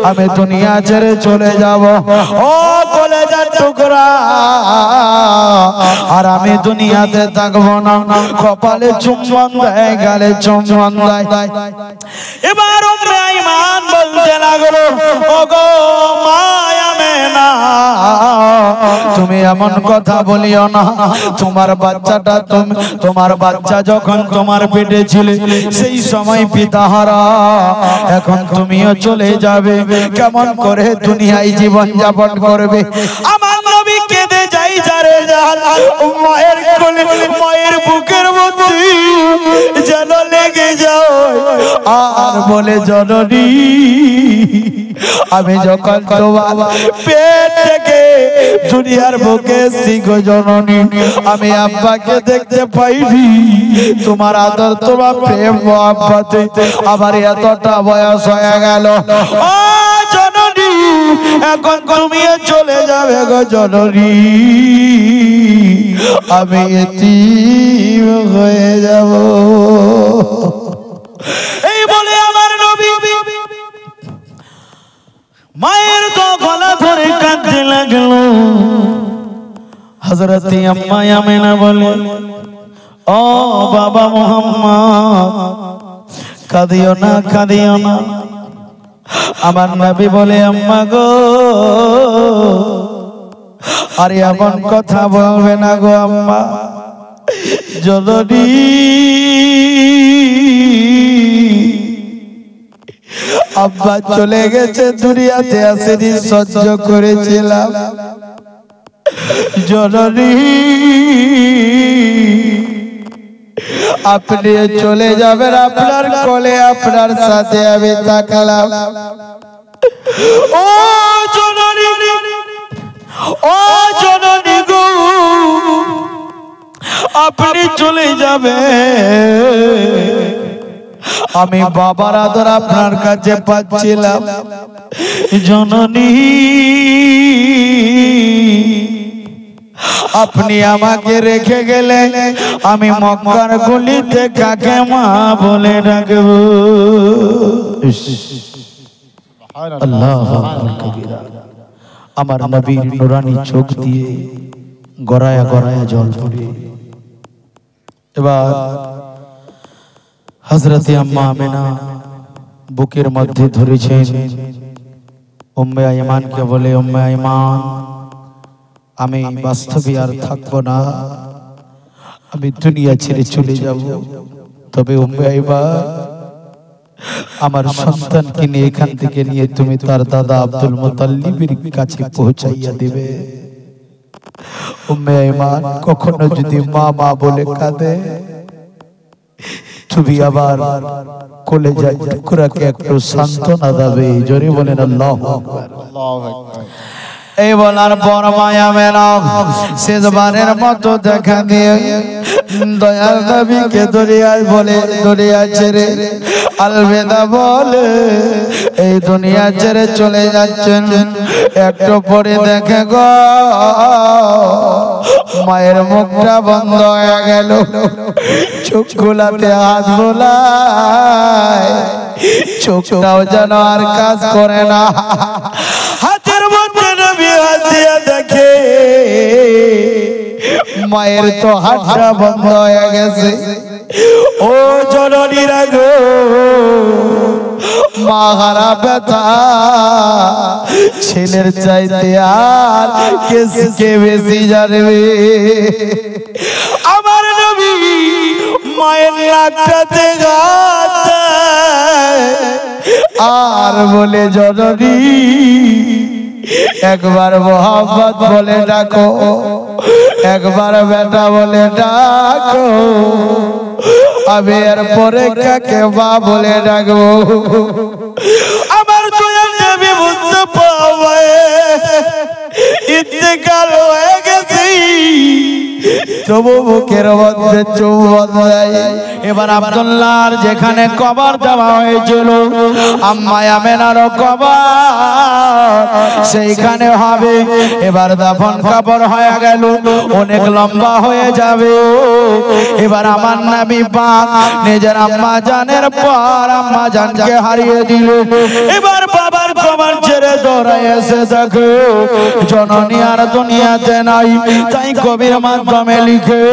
আমি দুনিয়া ছেড়ে চলে যাব ও কলেজার টুকরা আর আমি দুনিয়াতে থাকবো না কপালে চুম্বন দেয় গালে চুম্বন দেয় এবার উম্মে আইমান বলতে লাগলো ওগো মা আমেনা তুমি এমন কথা বলিও না তোমার বাচ্চাটা তোমার বাচ্চা যখন তোমার পেটে ছিল সেই সময় পিতাহারা এখন তুমিও চলে যাবে কেমন করে দুনিয়ায় জীবন যাপন করবে আমার নবী কেঁদে যাই যারে মায়ের কোলে মায়ের বুকের মধ্যে যেন লেগে যাও আর বলে জননী আমি যখন তোমার পেট থেকে দুনিয়ার বুকে সিগো জননী আমি আব্বাকে দেখতে পাইনি তোমার আদর তোমার প্রেম মোহাব্বতে আমার এতটা বয়স হয়ে গেল ও জননী এখন তুমিও চলে যাবে গো জননী আমি এতিম হয়ে যাব এই বলে আমার নবী মায়ের তো গলা ধরে কাঁদতে লাগলো হযরত আম্মা আমেনা বলে ও বাবা মোহাম্মদ কাঁদিও না কাঁদিও না আমার নবী বলে আম্মা গো আরে এমন কথা বলবে না গো আম্মা জননী আব্বা চলে গেছে দুনিয়াতে আসেনি সহ্য করেছিলাম জননী আপনি চলে যাবেন আপনার কোলে আপনার সাথে আমি থাকলাম ও জননী ও জননী গো আপনি চলে যাবেন আমি বাবার আদর আপনার কাছে পাচ্ছিলাম জননী আপনি আমাকে রেখে গেলে আমি মক্কার গলিতে কাকে মা বলে ডাকবো আল্লাহু আকবার কবিরা আমার নবীর নুরানি চোখ দিয়ে গড়ায়া গড়ায়া জল পড়ে এবার হযরত আম্মা আমেনা বুকের মধ্যে ধরেছেন উম্মে আইমানকে বলে উম্মে আইমান আমি বাস্তবে আর থাকবো না আমি দুনিয়া ছেড়ে চলে যাব তবে উম্মে আইমান আমার সন্তানকে নিয়ে এখান থেকে নিয়ে তুমি তার দাদা আব্দুল মুতাল্লিবের কাছে পৌঁছাইয়া দিবে উম্মে আইমান কখনো যদি মা মা বলে কাঁদে তুমি আবার কলেজার টুকরাকে একটু সান্ত্বনা দেবে জোরে বলেন আল্লাহু আকবার আল্লাহু আকবার এই বলার পর মায়া মেনা শেষবারের মতো দেখা দিয়ে দয়াল নবীকে দুনিয়ায় বলে দুনিয়া ছেড়ে আলবিদা বলে এই দুনিয়া ছেড়ে চলে যাচ্ছেন। একটু পরে দেখে গো মায়ের মুখটা বন্ধ হয়ে গেল, চোখ খোলাতে হাত বোলায়, চোখটাও যেন আর কাজ করে না। হাতের মধ্যে নবী হাত দিয়ে দেখে মায়ের তো হাতটা বন্ধ হয়ে গেছে। ও জননীরা গো, মা হারা ব্যথা ছেলের চাইতে আর কে বেশি জানবে। আমার নবী মায়ের নাকটাতে হাত দেয় আর বলে জননী একবার মোহাম্মদ বলে ডাকো, একবার বেটা বলে ডাকো, আমি এর পরে কাকে মা বলে ডাকবো। আমার দয়াল নবী বুঝতে পারে ইন্তেকাল হয়ে গেছে, তবু বুকের মধ্যে চুম্বন দেয়। এবার আব্দুল্লাহর যেখানে কবর দেওয়া হয়েছিল আম্মা আমেনারও কবর সেইখানে হবে। এবার দাফন কাপড় হয়ে গেল, অনেক লম্বা হয়ে যাবে। এবার আমার নবী পাক নিজের আম্মা জানের পর আম্মা জানকে হারিয়ে দিল। এবার বাবার কবর ছেড়ে দৌড়ায় এসে দেখে জননী আর দুনিয়াতে নাই। তাই কবির মাধ্যমে লিখে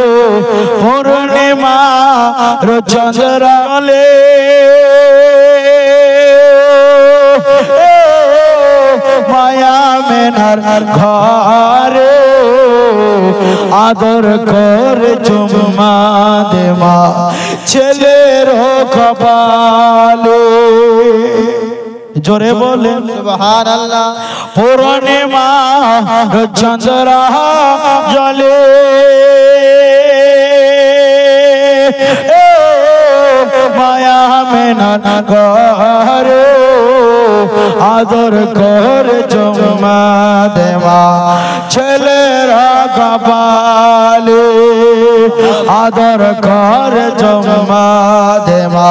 পূর্ণিমা চন্দ্রালে মায়া মেনার ঘরে আদর করে চুম্মা দে মা ছেলের কপালে। জোরে বলেন সুবহানাল্লাহ। পূর্ণিমা চন্দ্র জলে মায়া মেনার ঘরে আদর করে চুম্মা দে মা ছেলের কপালে, আদর করে চুম্মা দে মা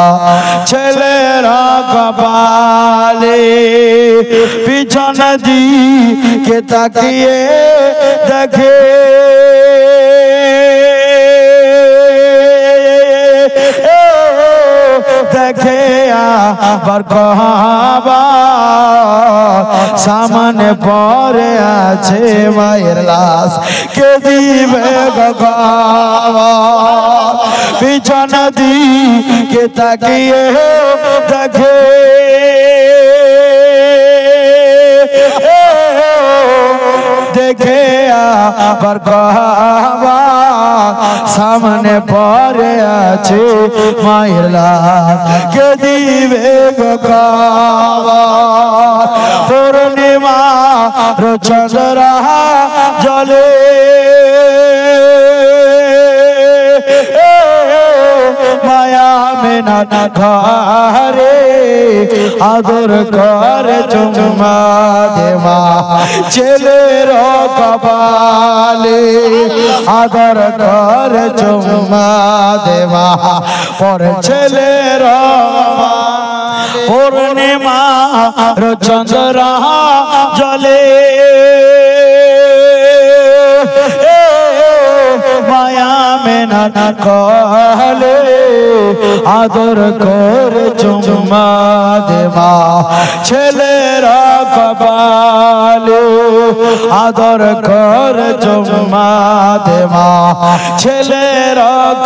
ছেলের কপালে। পিছন দিকে তাকিয়ে দেখে দেখে আবার কাবা সামনে পড়ে আছে মায়ের লাশ, কে দিবে গো। পিছন দিকে তাকিয়ে দেখে দেখে আবার কাবা সামনে পড়ে আছে মায়ের লাশ, কে দিবে গো। পূর্ণিমা চন্দ্র জলে মায়া মেনার ঘরে আদর করে চুম্মা দে মা ছেলের কপালে, আদর করে চুম্মা দে মা পর ছেলের। পূর্ণিমা চন্দ্র জলে মায়া মেনার কলে আদর করে চুম্মা দে মা ছেলের কপালে, আদর করে চুম্মা দে মা ছেলের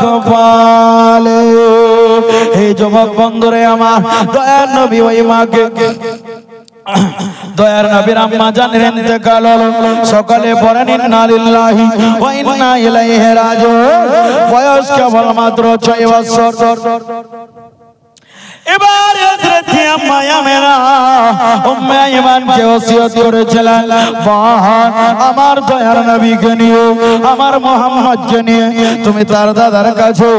কপালে। এই যুবক বন্ধুরে আমার দয়ার নবী ওই মাকে দয়ার নবীর আম্মা জানের ইন্তেকাল হলো। সকালে পড়েন ইন্না লিল্লাহি ওয়া ইন্না ইলাইহি রাজিউন। বয়স কেবল মাত্র 6 বছর। এবার হযরত আম্মা আমেনা উম্মে আইমানকে ওসিয়ত করেছিলেন, আমার দয়ার নবীকে নিয়ে, আমার মুহাম্মদকে নিয়ে তুমি তার দাদার কাছে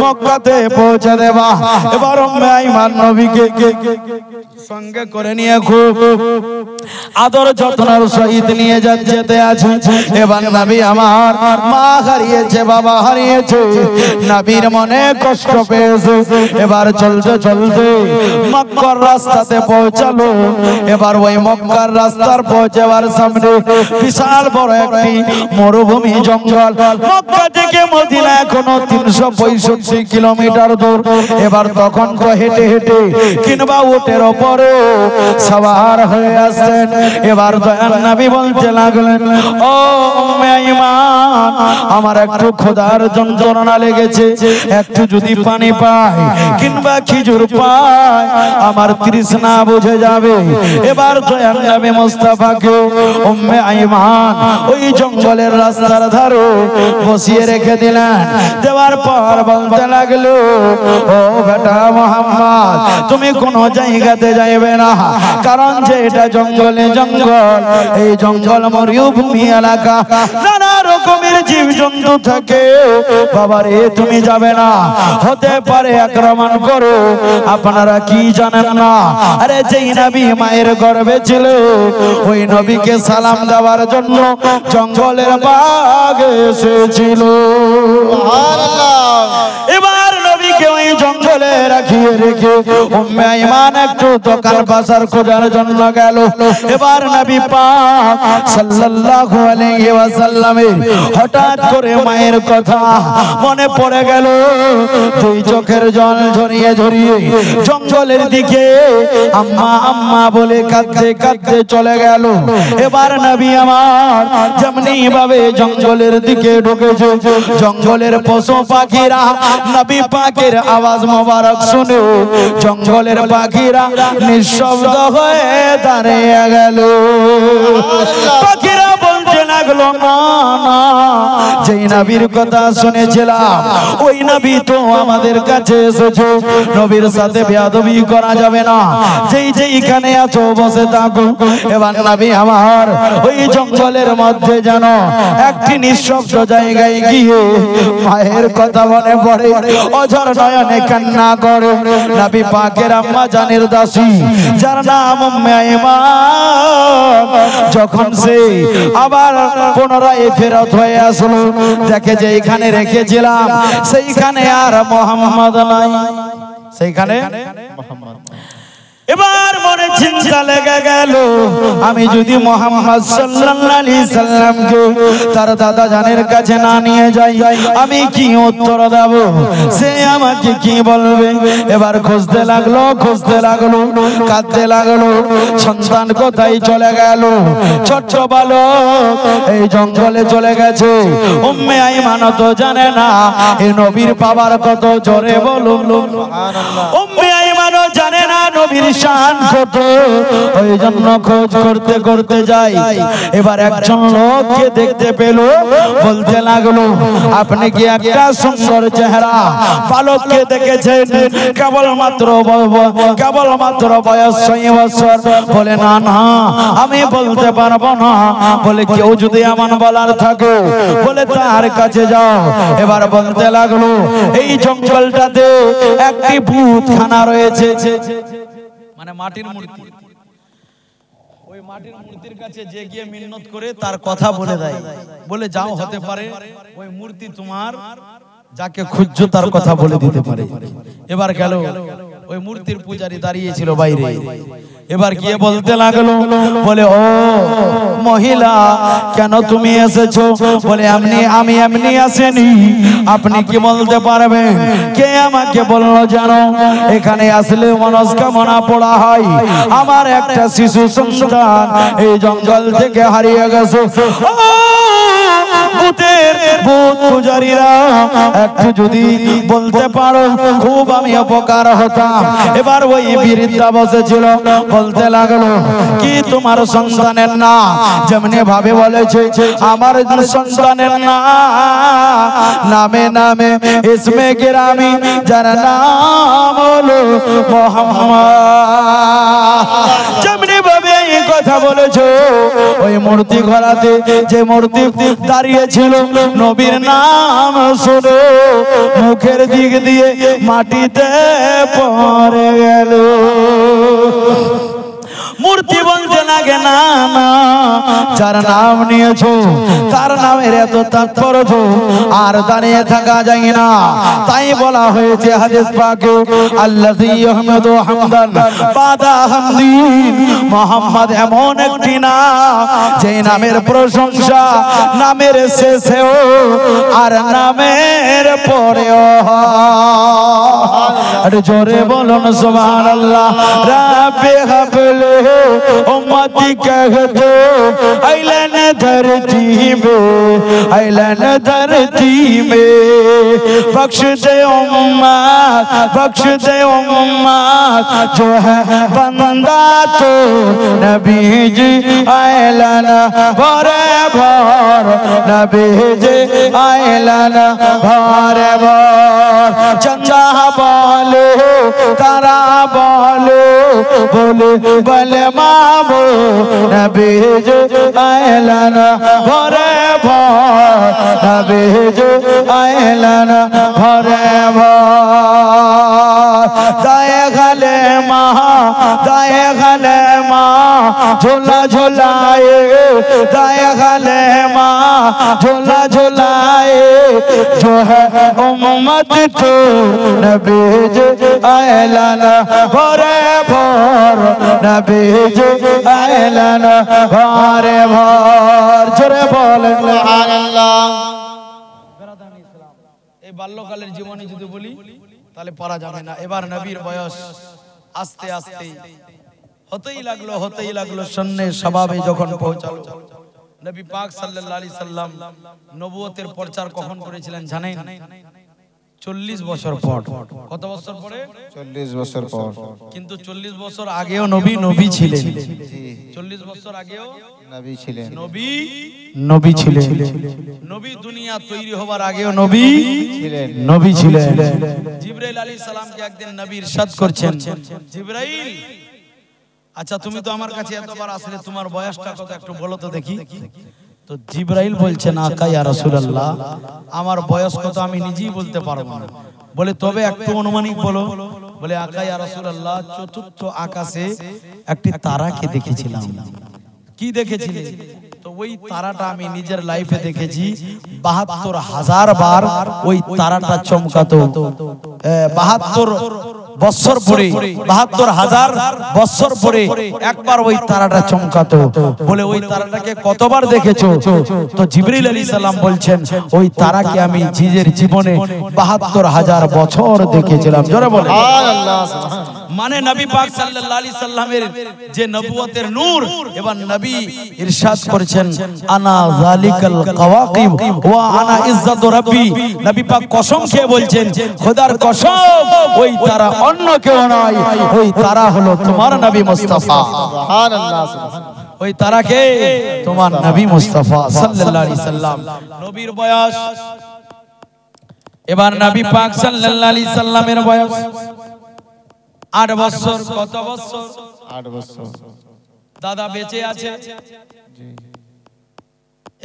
মক্কাতে পৌঁছে দেবা। এবার উম্মে আইমান নবীকে সঙ্গে করে নিয়ে খুব আদর যত্নের সহিত নিয়ে যেতে আছে। এবার নবী আমার মা হারিয়েছে, বাবা হারিয়েছে, নবীর মনে কষ্ট পেয়েছে। এবার চলতে চলতে মক্কার রাস্তাতে পৌঁছালো। এবার ওই মক্কার রাস্তার পৌঁছাবার সামনে বিশাল বড় একটি মরুভূমি জঙ্গল। মক্কা থেকে মদিনা এখনো 365 কিলোমিটার দূর। এবার তখন তো হেঁটে হেঁটে কিংবা উটের ওপরে সওয়ার হয়ে আসছেন। এবার দয়াল নবী বলতে লাগলেন, ও উম্মে আইমান, আমার একটু ক্ষুধার যন্ত্রণা লেগেছে, একটু যদি পানি পাই কিংবা খেজুর পাই আমার তৃষ্ণা বুঝে যাবে। এবার দয়াল নবী মুস্তাফাকে উম্মে আইমান ওই জঙ্গলের রাস্তার ধারে বসিয়ে রেখে দিলেন। দেওয়ার পর বলতে লাগলো, ও বেটা মুহাম্মদ, তুমি কোন জায়গাতে যাইবে না, কারণ যে এটা জঙ্গলে জঙ্গল, এই জঙ্গল মরুভূমি এলাকা, নানা রকমের জীবজন্তু থাকে। বাবারে তুমি যাবে না, হতে পারে আক্রমণ করো। আপনারা কি জানেন না, আরে যেই নবী মায়ের গর্ভে ছিল ওই নবীকে সালাম দেওয়ার জন্য জঙ্গলের বাঘ এসেছিল। এবার নবীকে ওই জঙ্গলে রাখিয়ে রেখে উম্মে আইমান একটু দোকান বাজার খোঁজার জন্য গেল। এবার নবী পাক সাল্লাল্লাহু আলাইহি ওয়াসাল্লামের হঠাৎ করে মায়ের কথা মনে পড়ে গেল। দুই চোখের জল ঝরিয়ে ঝরিয়ে জঙ্গলের দিকে আম্মা আম্মা বলে কাঁদতে কাঁদতে চলে গেল। এবার নবী আমার যেমনি ভাবে জঙ্গলের দিকে ঢুকেছে, জঙ্গলের পশু পাখিরা নবী পাকের আওয়াজ মোবারক শুনে জঙ্গলের পাখিরা নিঃশব্দ হয়ে দাঁড়িয়ে গেল। পাখিরা বলতে লাগলো, না না, যেই নবীর কথা শুনেছিলাম ওই নবী তো আমাদের কাছে এসেছে, নবীর সাথে বেয়াদবি করা যাবে না, যেই যেইখানে আছো বসে থাকো। এবার নবী আমার ওই জঙ্গলের মধ্যে যেন একটি নিঃশব্দ জায়গায় গিয়ে মায়ের কথা মনে পড়ে, অঝর নয়নে কান্না করে। নবী পাকের আম্মা জানের দাসী যার নাম উম্মে আইমান, যখন সে আবার পুনরায় ফেরত হয়ে আসলো, দেখে যে এখানে রেখেছিলাম সেইখানে আর মুহাম্মদ নাই, সেইখানে মুহাম্মদ। এবার মনে চিন্তা লেগে গেল, আমি যদি মুহাম্মদ সাল্লাল্লাহু আলাইহি সাল্লামকে তার দাদা জানের কাছে না নিয়ে যাই, আমি কি উত্তর দেব, সে আমাকে কি বলবে। এবার খুঁজতে লাগলো, খুঁজতে লাগলো, কাঁদতে লাগলো, সন্তান কোথায় চলে গেল। ছোট্ট বালক এই জঙ্গলে চলে গেছে। উম্মে আইমান তো জানে না এই নবীর পাওয়ার কত, জোরে বলুন সুবহানাল্লাহ। উম্মে আইমানও জানে না নবীর শান কত, ওই জন্য খোঁজ করতে করতে যাই। এবার একজন লোককে দেখতে পেল, বলতে লাগলো, আপনি কি একটা সুন্দর চেহারা বালককে দেখেছেন? কেবলমাত্র বয়স 6 বছর। বলে, না না, আমি বলতে পারবো না। বলে, কেউ যদি এমন বলার থাকে বলে তার কাছে যাও। এবার বলতে লাগলো, এই জঙ্গলটাতে একটি ভূতখানা রয়েছে, মানে মাটির মূর্তি। ওই মাটির মূর্তির কাছে যে গিয়ে মিন্নত করে তার কথা বলে দেয়, বলে যাও, হতে পারে ওই মূর্তি তোমার যাকে খুঁজছো তার কথা বলে দিতে পারে। এবার গেল, ওই মূর্তির পূজারী দাঁড়িয়েছিল বাইরে। এবার গিয়ে বলতে লাগলো, বলে, ও মহিলা, কেন তুমি এসেছো? বলে, আমি এমনি আসেনি, আপনি কি বলতে পারবেন কে আমাকে বললো জানো এখানে আসলে মনস্কামনা পড়া হয়? আমার একটা শিশু সন্তান এই জঙ্গল থেকে হারিয়ে গেছে। ভূত পূজারীরা একটু যদি বলতে পারো খুব আমি উপকার হতাম। এবার ওই বৃদ্ধা বসেছিল, বলতে লাগলো, কি তোমার সন্তানের নাম? যেমনি ভাবে বলেছে, আমার সন্তানের নাম নামে নামে ইসমে গিরামি যার নাম হলো মুহাম্মদ। যেমনি ভাবে এই কথা বলেছো ওই মূর্তি ঘরাতে যে মূর্তি দাঁড়িয়ে ছিল নবীর নাম শুনে মুখের দিক দিয়ে মাটিতে পড়ে গেল। মূর্তি বলতে লাগে না না, যার নাম নিয়েছো তার নামের এত তাৎপর্য আর দাঁড়িয়ে থাকা যায় না। তাই বলা হয়েছে হাদিস পাকে আল্লাযী ইয়াহমাদু হামদান বাদা হামদিন, মুহাম্মদ এমন একটি নাম যে নামের প্রশংসা নামের শেষেও আর নামের পরেও হয়। আর জোরে বলুন সুবহানাল্লাহ। রাব্বি হাবলি उम्मती कहते ऐलन धरती में, ऐलन धरती में बख्श दे उम्मत, बख्श दे उम्मत जो है बंदा तो नबी जी ऐलन भरे भर, नबी जी ऐलन भरे भर। चंदा बोले तारा बोले बोले बले मामो नबी जो ऐलन भरे भर, नबी जो ऐलन भरे भर। दाए गले महा, दाए गले माँ झूला झूलाए, दाए गले माँ झूला झूलाए जो है उम्मत तो नबी जो ऐलन भरे भर, नबी जो ऐलन भरे भर। জোরে বলেন সুবহানাল্লাহ। এই বাল্যকালের জীবনে যদি বলি তাহলে পারা যাবে না। এবার নবীর বয়স আস্তে আস্তে হতেই লাগলো সন্নে শাবাবে যখন পৌঁছালো। নবী পাক সাল্লাল্লাহু আলাইহি সাল্লাম নবুয়তের প্রচার কখন করেছিলেন জানেন? 40 বছর পর। কত বছর পরে? 40 বছর পর। কিন্তু 40 বছর আগেও নবী ছিলেন। 40 বছর আগেও নবী ছিলেন। নবী ছিলেন। নবী দুনিয়া তৈরি হবার আগেও নবী ছিলেন। জিবরাইল আলাইহিস সালামকে একদিন নবী ইরশাদ করছেন, জিবরাইল আচ্ছা তুমি তো আমার কাছে এতবার আসলে তোমার বয়সটা কত একটু বলো তো দেখি। তো জিবরাইল বলছেন আকা ইয়া রাসূলুল্লাহ আমার বয়স কত আমি নিজেই বলতে পারবো না। বলে তবে একটু অনুমানিক বলো। বলে আকা ইয়া রাসূলুল্লাহ চতুর্থ আকাশে একটি তারাকে দেখেছিলাম। কি দেখেছিলে? তো ওই তারাটা আমি নিজের লাইফে দেখেছি ৭২,০০০ বার ওই তারাটা চমকাতো। ৭২ বছর পরে ৭২,০০০ বছর পরে একবার ওই তারাটা চমকাতো। বলে ওই তারাটাকে কতবার দেখেছো? তো জিবরিল আলাইহিস সালাম বলছেন ওই তারাকে আমি নিজের জীবনে ৭২,০০০ বছর দেখেছিলাম। জোরে বলে সুবহানাল্লাহ। মানে নবী পাক সাল্লাল্লাহু আলাইহি সাল্লামের যে নবুয়তের নূর, এবার নবী ইরশাদ করেছেন আনা যালিকাল কাওয়াকিব ওয়া আনা ইজ্জাতু রাব্বি। নবী পাক কসম খেয়ে বলছেন খোদার কসম ওই তারা অন্য কেউ নয়, ওই তারা হলো তোমার নবী মুস্তাফা। সুবহানাল্লাহ। ওই তারাকে তোমার নবী মুস্তাফা সাল্লাল্লাহু আলাইহি সাল্লাম। নবীর বয়স এবার নবী পাক সাল্লাল্লাহু আলাইহি সাল্লামের বয়স 8 বছর। কত বছর? 8 বছর। দাদা বেঁচে আছে।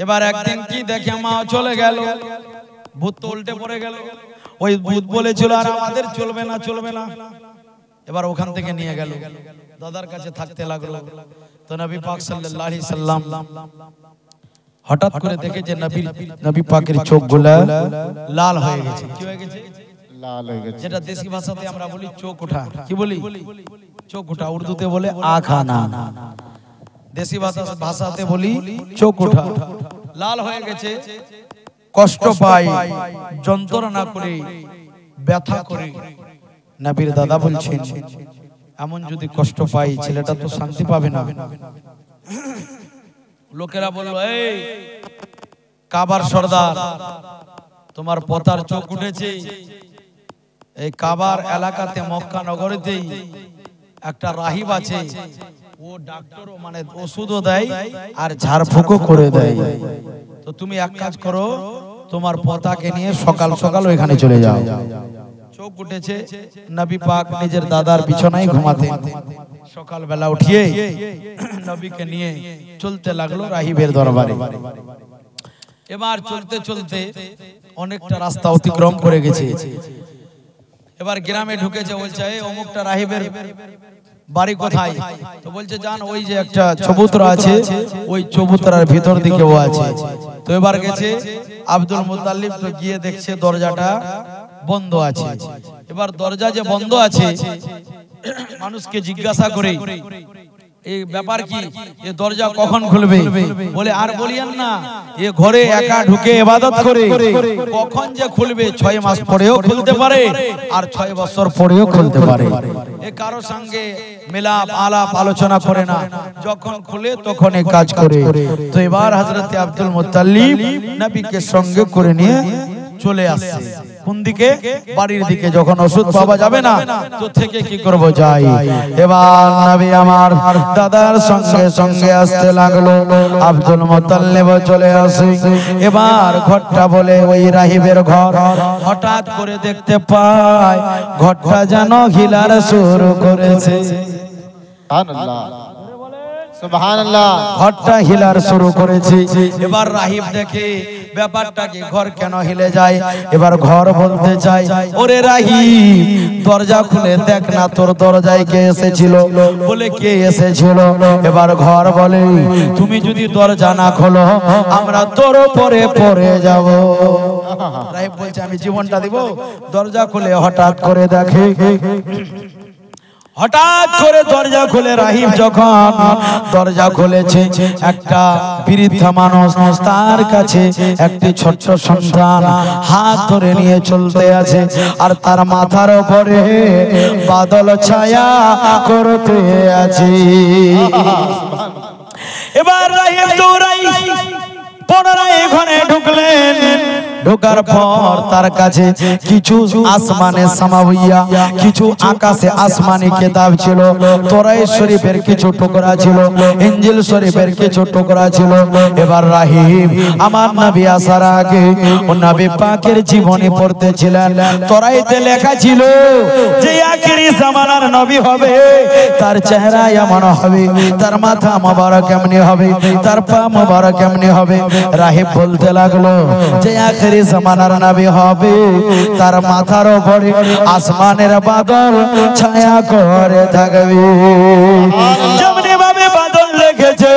এবার একদিন কি দেখে মা চলে গেল, ভূত তো উল্টে পড়ে গেল। ওই ভূত বলেছিল আর আমাদের চলবে না। এবার ওখান থেকে নিয়ে গেল, দাদার কাছে থাকতে লাগলো। তো নবী পাক সাল্লাল্লাহু আলাইহি সাল্লাম হঠাৎ করে দেখে যে নবী পাকের চোখগুলো লাল হয়ে গেছে। কি হয়ে গেছে? লাল হয়ে গেছে। যেটা দেশি ভাষাতে আমরা বলি চোখ ওঠা। কি বলি? চোখ ওঠা। উর্দুতে বলে আখানা। দেশি ভাষাতে বলি চোখ ওঠা। লাল হয়ে গেছে, কষ্ট পায়, যন্ত্রণা করে, ব্যথা করে। নবীর দাদা বলছেন এমন যদি কষ্ট পাই ছেলেটা তো শান্তি পাবে না। লোকেরা বলল এই কাবার সর্দার তোমার পতার চোখ উঠেছে। এই কাবার এলাকাতে মক্কা নগরীতেই একটা রাহিব আছে, ও ডাক্তারও মানে ওষুধও দেয় আর ঝাড়ফুঁকও করে দেয়। তো তুমি এক কাজ করো, তোমার পোতাকে নিয়ে সকাল সকাল ওইখানে চলে যাও। চোখ উঠেছে, নবী পাক নিজের দাদার বিছানায় ঘুমাতেন। সকালবেলা উঠিয়ে নবীকে নিয়ে চলতে লাগলো রাহিবের দরবারে। এবার চলতে চলতে অনেকটা রাস্তা অতিক্রম করে গেছে। এবার গ্রামে ঢুকেছে, বলছে এই অমুকটা রাহিবের বাড়ি কোথায়? তো বলছে জান ওই যে একটা চবুতরা আছে, ওই চবুতরার ভিতর দিকে ও আছে। তো এবার গেছে আব্দুল মুত্তালিব, তো গিয়ে দেখছে দরজাটা বন্ধ আছে। এবার দরজা যে বন্ধ আছে, মানুষকে জিজ্ঞাসা করে এই ব্যাপার কি, এ দরজা কখন খুলবে? বলে আর বলিয়েন না, এ ঘরে একা ঢুকে ইবাদত করে, কখন যে খুলবে 6 মাস পরেও খুলতে পারে আর 6 বছর পরেও খুলতে পারে। এ কারো সঙ্গে মেলাপ আলাপ আলোচনা করে না, যখন খুলে তখনই কাজ করে। তো এবার হযরত আব্দুল মুত্তালিব নবীকে সঙ্গে করে নিয়ে চলে আসছে। কোন দিকে? বাড়ির দিকে। যখন ওষুধ পাওয়া যাবে না তো থেকে কি করব, যাই। এবার নবী আমার দাদার সঙ্গে সঙ্গে আসতে লাগলো। আব্দুল মুত্তালিব চলে আসে। এবার ঘরটা বলে ওই রাহিবের ঘর। হঠাৎ করে দেখতে পায় ঘরটা যেন হিলার শুরু করেছে। সুবহানাল্লাহ, সুবহানাল্লাহ। ঘরটা হিলার শুরু করেছে। এবার রাহিব দেখে ব্যাপারটা কি, ঘর কেন হিলে যায়? এবার ঘর বলতে চাই, ওরে রাহিব দরজা খুলে দেখ না, তোর দরজায় কে এসেছিল? বলে কে এসেছিল? এবার ঘর বলে তুমি যদি দরজা না খোলো আমরা তোর উপরে পড়ে যাব। রাহিব বলছে আমি জীবনটা দিব? দরজা খুলে হঠাৎ করে দেখে, হঠাৎ করে দরজা খুলে রাহিব যখন দরজা খুলেছে, একটা বৃদ্ধা মানুষ, তার কাছে একটি ছোট্ট সন্তান হাত ধরে নিয়ে চলতে আছে, আর তার মাথার উপরে বাদল ছায়া করতে আছে। এবার রাহিব দৌড়াই পুনরায় ঘরে ঢুকলেন। ঢোকার পর তার কাছে কিছু আসমানে সামাউইয়া, কিছু আকাশে আসমানি কিতাব ছিল। তোরায়ে শরীফের কিছু টুকরা ছিল, ইনজিল শরীফের কিছু টুকরা ছিল। এবার রাহিব আমার নবী আসার আগে ও নবী পাকের জীবনী পড়তেছিলেন। তোরায়েতে লেখা ছিল যে আখিরি জামানার নবী হবে, তার চেহারা এমন হবে, তার মাথা মোবারক এমনি হবে, তার পা মোবারক এমনি হবে। রাহিব বলতে লাগলো যে আখিরি জামানার নবী হবে, তার মাথার উপরে আসমানের বাদল ছায়া করে থাকবে। যেমনি ভাবে বাদল লেগেছে,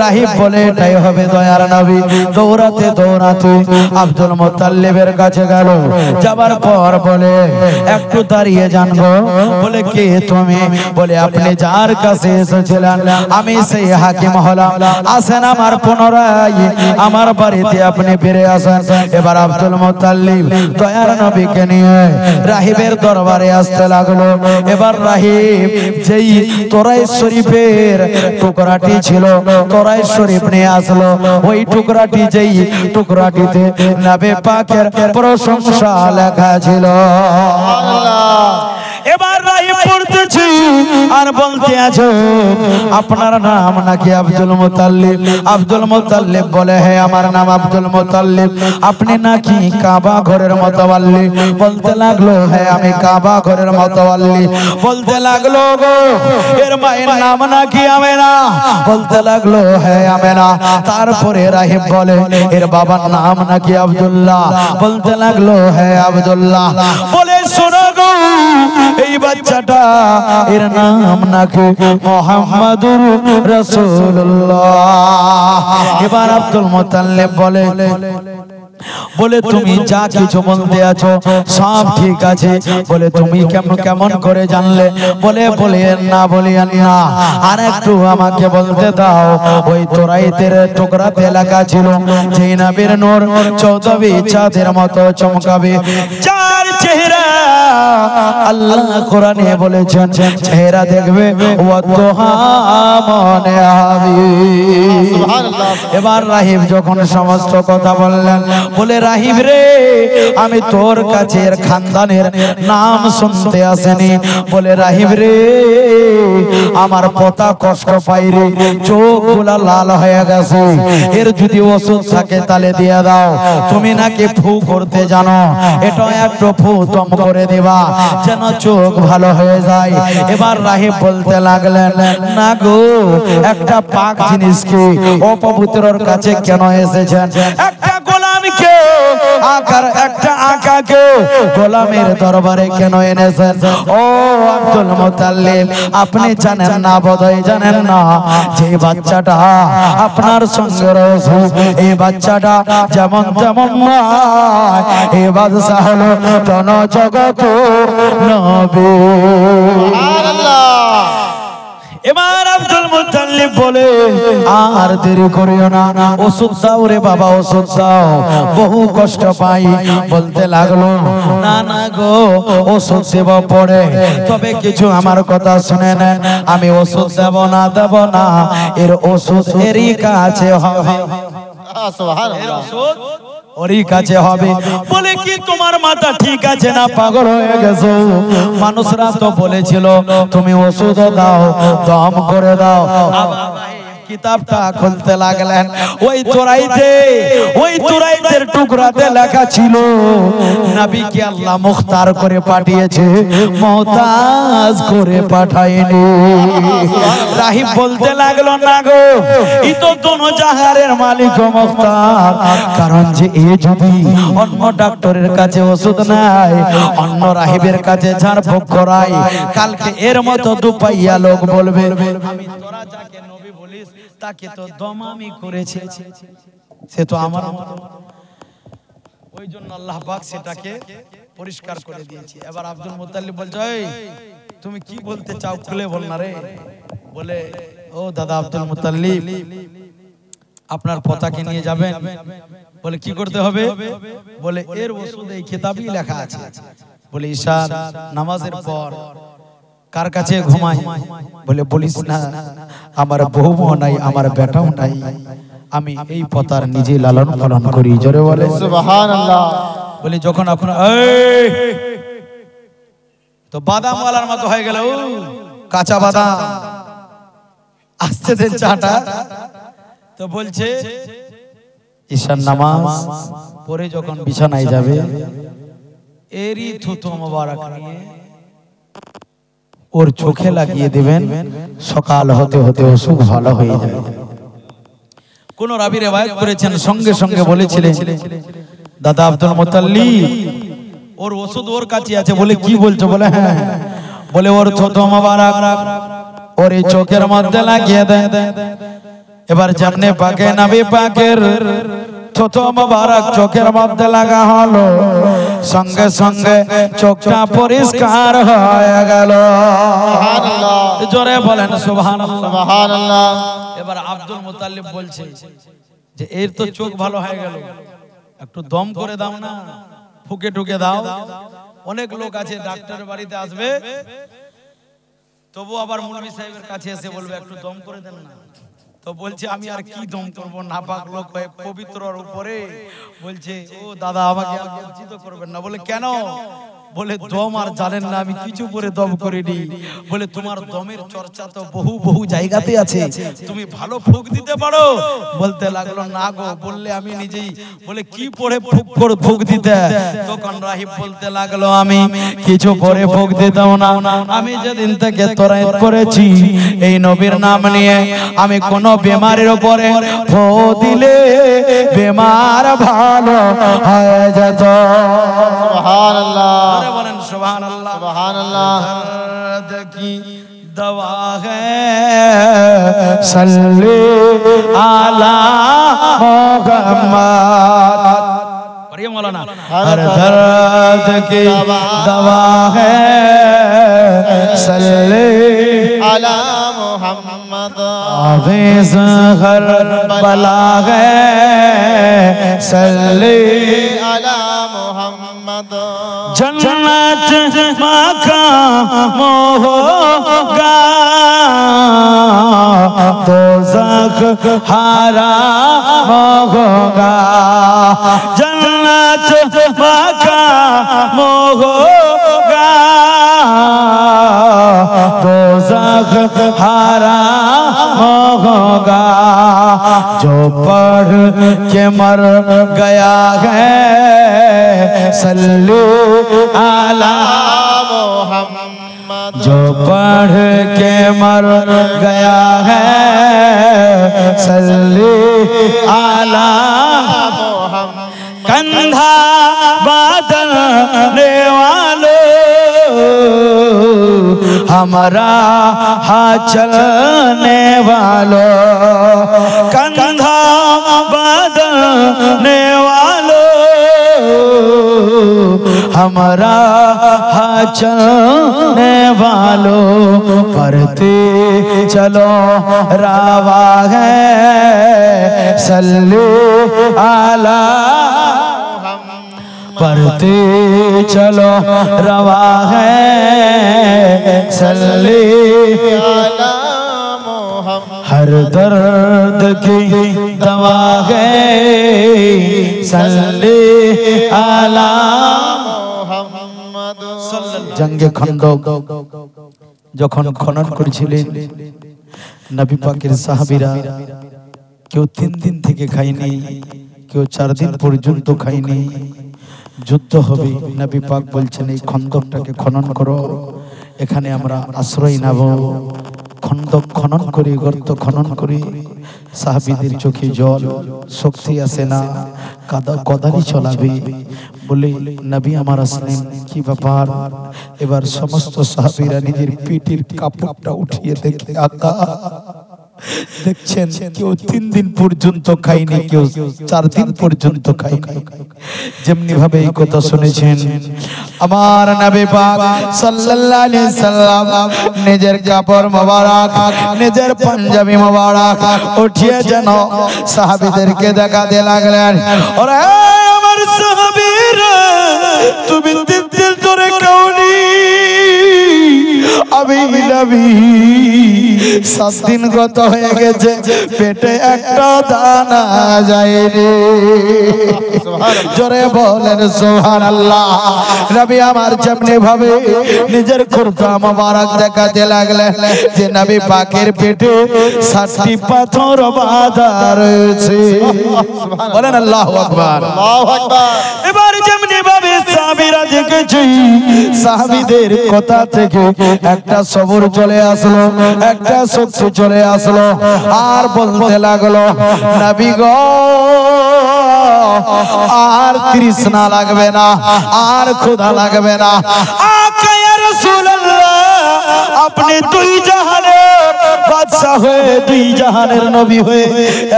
রাহিব বলে এটাই হবে দয়ার নবী। দৌড়াতে দৌড়াতে আব্দুল মুত্তালিবের কাছে গেল। যাবার পর বলে একটু দাঁড়িয়ে জানবো। বলে কে তুমি? বলে আপনি যার কাছে এসেছিলেন আমি সেই হাকিম হলাম, আসেন আমার পুনরায় আমার বাড়িতে আপনি ফিরে আসেন। এবার আব্দুল মুত্তালিব দয়ার নবীকে নিয়ে রাহিবের দরবারে আসতে লাগলো। এবার রাহিব যেই তোরায়ে শরীফের টুকরাটি ছিল, তোরায়ে শরীফ নিয়ে আসলো। ওই টুকরাটি যেই টুকরাটিতে নবী পাকের প্রশংসা লেখা ছিল। এবার রাহিব পড়তেছি আর বলতে আছে আপনার নাম নাকি আব্দুল মুত্তালিব? আব্দুল মুত্তালিব বলে হ্যাঁ আমার নাম আব্দুল মুত্তালিব। আপনি নাকি কাবা ঘরের মোতাওয়াল্লি? বলতে লাগলো হ্যাঁ আমি কাবা ঘরের মোতাওয়াল্লি। বলতে লাগলো গো এর মায়ের নাম নাকি আমেনা? বলতে লাগলো হ্যাঁ আমেনা। তারপরে রাহিব বলে এর বাবার নাম নাকি আব্দুল্লাহ? বলতে লাগলো হ্যাঁ আব্দুল্লাহ। বলে শোনো গো এই বাচ্চাটা এর নাম নাকি মুহাম্মাদুর রাসূলুল্লাহ। এবার আব্দুল মুত্তালিব বলে তুমি যা কিছু বলতে আছো সব ঠিক আছে। বলে তুমি কেমন করে জানলে? বলে না বলিয়েন না, আর একটু আমাকে বলতে দাও। ওই তোরায়েতের টুকরাতে লেখা ছিল যে নবীর নূর 14 চাঁদের মতো চমকাবে, যার চেহারা আল্লাহ কোরআনে বলেছেন চেহারা দেখবে ওয়াদুহা মনে হবে। এবার রাহিব যখন সমস্ত কথা বললেন, বলে রাহিব রে আমি তোর কাছের খানদানের নাম শুনতে আসেনি। বলে রাহিব রে আমার পোতা কষ্ট পাই রে, চোখগুলা লাল হয়ে গেছে, এর যদি ওষুধ থাকে তাহলে দিয়ে দাও। তুমি নাকি ফু করতে জানো, এটা একটু ফু দম করে দিবা যেন চোখ ভালো হয়ে যায়। এবার রাহিব বলতে লাগলেন, না গো একটা পাক জিনিসকে অপবিত্রর কাছে কেন এসেছেন? একটা গোলামকে আকার একটা আকাকে গোলামের দরবারে কেন এনেছেন? ও আব্দুল মুতাল্লিব আপনি জানেন না, বোধহয় জানেন না যে বাচ্চাটা আপনার সঙ্গে রয়েছে এই বাচ্চাটা যেমন যেমন নয়, এই বাদশা হলো জন জগত নবী। এবার আব্দুল মুতাল্লিব বলে আর দেরি করিও না, ওষুধ দাও রে বাবা, ওষুধ দাও, বহু কষ্ট পাই। বলতে লাগলো, না না গো ওষুধ দেব পরে, তবে কিছু আমার কথা শুনে নেন, আমি ওষুধ দেব না, এর ওষুধ এরই কাছে হবে। সুবহানাল্লাহ। ওরই কাছে হবে। বলে কি তোমার মাথা ঠিক আছে না, পাগল হয়ে গেছো? মানুষরা তো বলেছিল তুমি ওষুধ দাও, দম করে দাও। কিতাবটা খুলতে লাগলেন, ওই তোরাইতের টুকরাতে লেখা ছিল নবীকে আল্লাহ মুখতার করে পাঠিয়েছে, মুহতাজ করে পাঠায়নি। রাহিব বলতে লাগলো, না গো ই তো দোনো জাহারের মালিক ও মুখতার, কারণ যে এ যদি অন্য ডাক্তারের কাছে ওষুধ নাই, অন্য রাহিবের কাছে ঝাড়ফুঁক করায়, কালকে এর মতো দুপাইয়া লোক বলবে আমি তোরা যাকে নবী বলিস তাকে তো দমামি করেছে, সে তো আমার মতো। ওই জন্য আল্লাহ পাক সেটাকে পরিষ্কার করে দিয়েছে। এবার আব্দুল মুতাল্লিব বলছে, ওই তুমি কি বলতে চাও খুলে বল না রে। বলে, ও দাদা আব্দুল মুতাল্লিব আপনার পোতাকে নিয়ে যাবেন। বলে কি করতে হবে? বলে এর ওষুধ এই কিতাবেই লেখা আছে। বলে ঈশার নামাজের পর কার কাছে ঘুমাই? বলে বলিস না, আমার বউও নাই, আমার বেটাও নাই, আমি এই পতার নিজে লালন পালন করি। জোরে বলে সুবহানাল্লাহ। বলি যখন আপনার তো বাদাম ওয়ালার মতো হয়ে গেল, কাঁচা বাদাম আসতে দেন চাটা। তো বলছে ঈশার নামাজ পরে যখন বিছানায় যাবে, এরই থুতু মোবারক নিয়ে ওর চোখে লাগিয়ে দিবেন, সকাল হতে হতে অসুখ ভালো হয়ে যাবে। কোন রাবী রিওয়ায়াত করেছেন সঙ্গে সঙ্গে বলেছিলেন, দাদা আব্দুল মুতাল্লিব ওর ওষুধ ওর কাছে আছে। বলে কি বলছো? বলে হ্যাঁ। বলে ওর থুতু মোবারক ওর এই চোখের মধ্যে লাগিয়ে দেন। এবার যেমনে পাকে নবী পাকের থুতু মোবারক চোখের মধ্যে লাগা হলো, সঙ্গে সঙ্গে চোখটা পরিষ্কার হয়ে গেল। সুবহানাল্লাহ। জোরে বলেন সুবহানাল্লাহ। সুবহানাল্লাহ। এবার আব্দুল মুতাল্লিব বলছে যে এর তো চোখ ভালো হয়ে গেল, একটু দম করে দাও না, ফুকে টুকে দাও। অনেক লোক আছে ডাক্তারের বাড়িতে আসবে, তবু আবার মৌলভী সাহেবের কাছে এসে বলবে একটু দম করে দেন না। তো বলছে আমি আর কি দম করবো, নাপাক লোক হয়ে পবিত্রর উপরে। বলছে ও দাদা আমাকে আর বঞ্চিত করবেন না। বলে কেন? বলে দম আর জানেন না, আমি কিছু করে দম করিনি। বলে তোমার দমের চর্চা তো বহু বহু জায়গাতে আছে, তুমি ভালো ফুক দিতে পারো। বলতে লাগলো না গো, বললে আমি নিজেই। বলে কি পড়ে ফুক দিতে? তখন রাহিব বলতে লাগলো আমি কিছু পরে ফুক দিতাম না, আমি যেদিন থেকে তোরায়েত করেছি এই নবীর নাম নিয়ে, আমি কোন বেমারের উপরে ফু দিলে বেমার ভালো হয়ে যেত। সুবহানাল্লাহ। বলেন সুবহানাল্লাহ। সুবহানাল্লাহ। दर्द की दवा है सल्ले आला मोहम्मद। पढ़िए मौलाना। हर दर्द की दवा है सल्ले आला मोहम्मद। मोहम्मद आवेज़ हर बला है सल्ले अला मोहम्मद जन्नत मकाम होगा दोज़ख हराम होगा जन्नत मकाम होगा दोज़ख हराम होगा जो पढ़ के मर गया है सल्लु अला मोहम्मद जो पढ़ के मर गया है सल्लु अला मोहम्मद कंधा बांधने वालों हमारा हाथ चलने वालों कंधा बांधने वालों हमारा हाथ चलने वालों पढ़ते चलो रावा है सल्लु अला पढ़ते चलो रवा है सल्ले अला मोहम्मद हर दर्द की दवा है सल्ले अला मोहम्मद जंगे खंदक যখন খনন করেছিলেন নবী পাকের সাহাবীরা কেউ 3 দিন থেকে খায়নি কেউ 4 দিন পর্যন্ত খায়নি যুদ্ধ হবে নবী পাক বলছেন এই খন্দকটাকে খনন করো এখানে আমরা আশ্রয় নেব খন্দক খনন করে গর্ত খনন করে সাহাবীদের চোখে জল শক্তি আসে না কদালি চলাবে বলে নবী আমার আসলেন কি ব্যাপার এবার সমস্ত সাহাবীরা নিজের পিঠের কাপড়টা উঠিয়ে দেখে আকা দেখছেন কেউ 3 দিন পর্যন্ত খায়নি কেউ 4 দিন পর্যন্ত খায়নি যেমনি ভাবে এই কথা শুনেছেন আমার নবী পাক সাল্লাল্লাহু আলাইহি সাল্লাম নিজের কাপড় মোবারক নিজের পাঞ্জাবি মোবারক উঠিয়ে যেন সাহাবীদেরকে দেখাতে লাগলেন ওরে আমার সাহাবীরা তুমি দিল ধরে কাউনি আমি নবী 7 দিন গত হয়ে গেছে পেটে একটা দানা যায়নি জোরে বলেন সুবহানাল্লাহ নবী আমার যেমনি ভাবে নিজের কুরতা মোবারক দেখাতে লাগলেন যে নবী পাকের পেটে 7টি পাথর বাঁধা রয়েছে বলেন আল্লাহু আকবার আল্লাহু আকবার এবার যেমনি ভাবে সাহাবীরা দেখেছি সাহাবীদের কথা থেকে একটা সবর চলে আসলো একটা শক্তি চলে আসলো আর বলতে লাগলো নবী গো আর তৃষ্ণা লাগবে না আর ক্ষুধা লাগবে না আকা ইয়া রাসূলুল্লাহ আপনি দুই জাহানের বাদশা হয়ে দুই জাহানের নবী হয়ে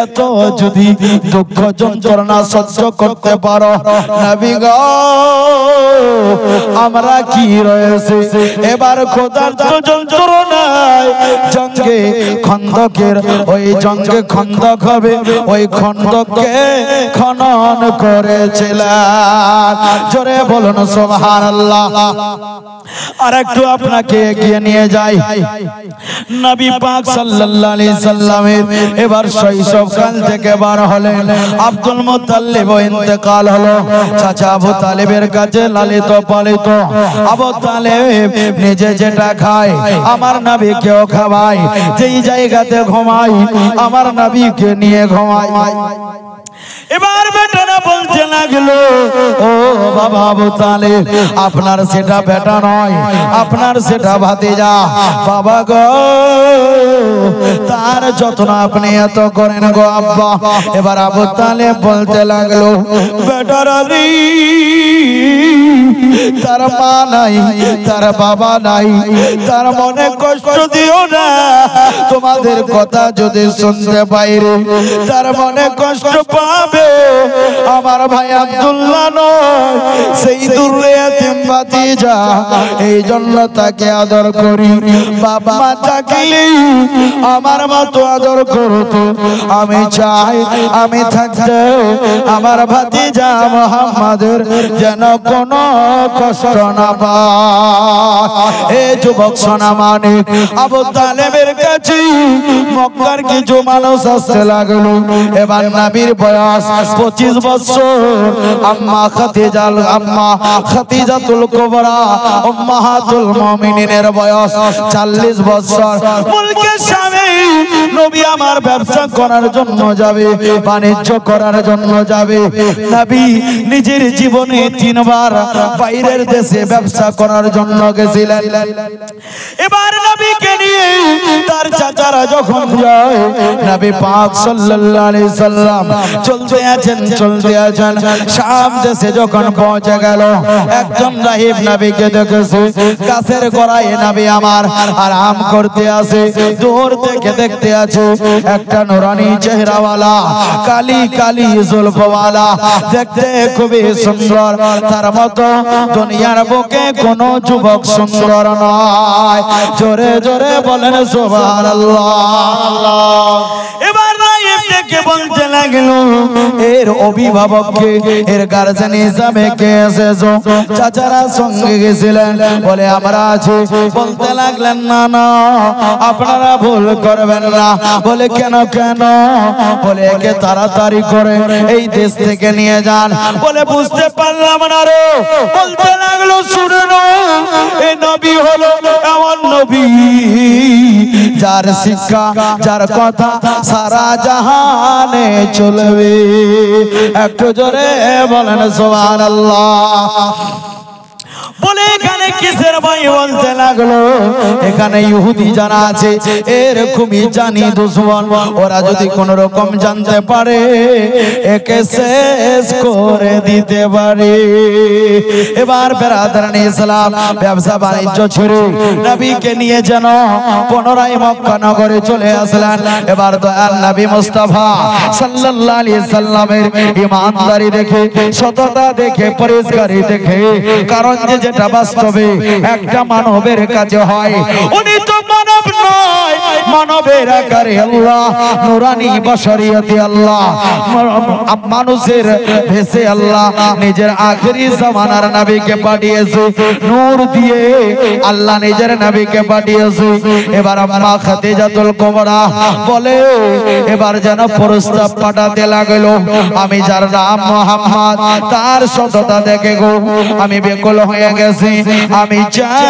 এত যদি দুঃখ যন্ত্রণা সহ্য করতে পারো নবী গো আমরা কি রয়েছে এবার খোদার যন্ত্রণায় জঙ্গে খন্দকের ওই জঙ্গে খন্দক হবে ওই খন্দককে খনন করেছিলেন জোরে বলুন সুবহানাল্লাহ আর একটু আপনাকে এগিয়ে নিয়ে যাই নবী পাক সাল্লাল্লাহু আলাইহি সাল্লামের এবার শৈশবকাল থেকে বার হলেন আব্দুল মুত্তালিব ইন্তেকাল হলো চাচা আবু তালেবের কাছে লালিত পালিত আবু তালেব নিজে যেটা খায় আমার নবীকেও খাওয়ায় যেই জায়গাতে ঘুমায় আমার নবীকে নিয়ে ঘুমায় এবার বেটারা বলতে লাগলো ও বাবা আবু তালেব আপনার সেটা বেটা নয় আপনার সেটা ভাতিজা বাবা গো তার যত্ন আপনি এত করেন গো আব্বা এবার আবু তালেব বলতে লাগলো বেটারা রে তার মা নাই তার বাবা নাই তার মনে কষ্ট দিও না তোমাদের কথা যদি শুনতে পাইরে তার মনে কষ্ট পাবে আমার ভাই আব্দুল্লাহ নয় সেই দুর্রে এতিম ভাতিজা, এই জন্য তাকে আদর করি। বাবা মা থাকলে আমার মতো আদর করতো। আমি চাই আমি থাকতে আমার ভাতিজা মুহাম্মাদের যেন কোনো কষ্ট না পায়। এ যুবক সোনা মানে আবু তালেবের কাছে মক্কার কিছু মানুষ আসতে লাগলো। এবার নবীর বয়স 25 বছর। আম্মা খাদিজাতুল কুবরা উম্মাহাতুল মুমিনিনের বয়স 40 বছর। মুলকে স্বামী নবী আমার ব্যবসা করার জন্য যাবে, বাণিজ্য করার জন্য যাবে। নবী নিজের জীবনে 3 বার বাইরের দেশে ব্যবসা করার জন্য গেছিলেন। এবার নবীকে নিয়ে তার চাচারা যখন যায়, নবী পাক সাল্লাল্লাহু আলাইহি সাল্লাম চলতে আছেন শাম দেশে যখন পৌঁছে গেল, একজন রাহিব নবীকে দেখেছে গাছের গোড়ায় নবী আমার আরাম করতে আছে। দূর থেকে দেখতে আছে একটা নুরানি চেহারাওয়ালা, কালি কালি জুলফওয়ালা, দেখতে খুবই সুন্দর। তার মতো দুনিয়ার বুকে কোনো যুবক সুন্দর নয়। জোরে জোরে বলেন সুবহানাল্লাহ। এবার রাহিব দেখে বলতে লাগলো, এর অভিভাবককে, এর গার্জেন হিসাবে কে এসেছো? চাচারা সঙ্গে গেছিলেন, বলে আমরা আছি। বলতে লাগলেন না না আপনারা ভুল করবেন না। বলে কেন কেন? বলে একে তাড়াতাড়ি করে এই দেশ থেকে নিয়ে যান। বলে বুঝতে পারলাম না রে। বলতে লাগলো শুনুন, এই নবী হলো এমন নবী যার শিক্ষা, যার কথা সারা জাহানে চলবে। একটু জোরে বলেন সুবহানাল্লাহ। বলে এখানে কিসের ভয়? বলতে লাগলো এখানে ইহুদি যারা আছে এর খুবই জানি দুশমন। ওরা যদি কোন রকম জানতে পারে একে শেষ করে দিতে পারে। এবার বেরাদারানে ইসলাম ব্যবসা বাণিজ্য ছেড়ে নবীকে নিয়ে যেন পুনরায় মক্কা নগরে চলে আসলেন। এবার দয়াল নবী মুস্তাফা সাল্লাল্লাহু আলাইহি সাল্লামের ঈমানদারি দেখে, সততা দেখে, পরিষ্কারি দেখে, কারণ যেটা বাস্তবে একটা মানবের কাছে হয়, উনি তো মানব নয়, মানবের আকারে আল্লাহ, নুরানি বশরিয়তে আল্লাহ, মানুষের ভেসে আল্লাহ নিজের আখেরি জামানার নবীকে পাঠিয়েছে। নূর দিয়ে আল্লাহ নিজের নবীকে পাঠিয়েছে। এবার আম্মা খাদিজাতুল কুবরা বলে, এবার যেন প্রস্তাব পাঠাতে লাগলো, আমি যার নাম মুহাম্মদ তার সততা দেখে গো আমি বেকুল হয়ে গেছি। আমি চাই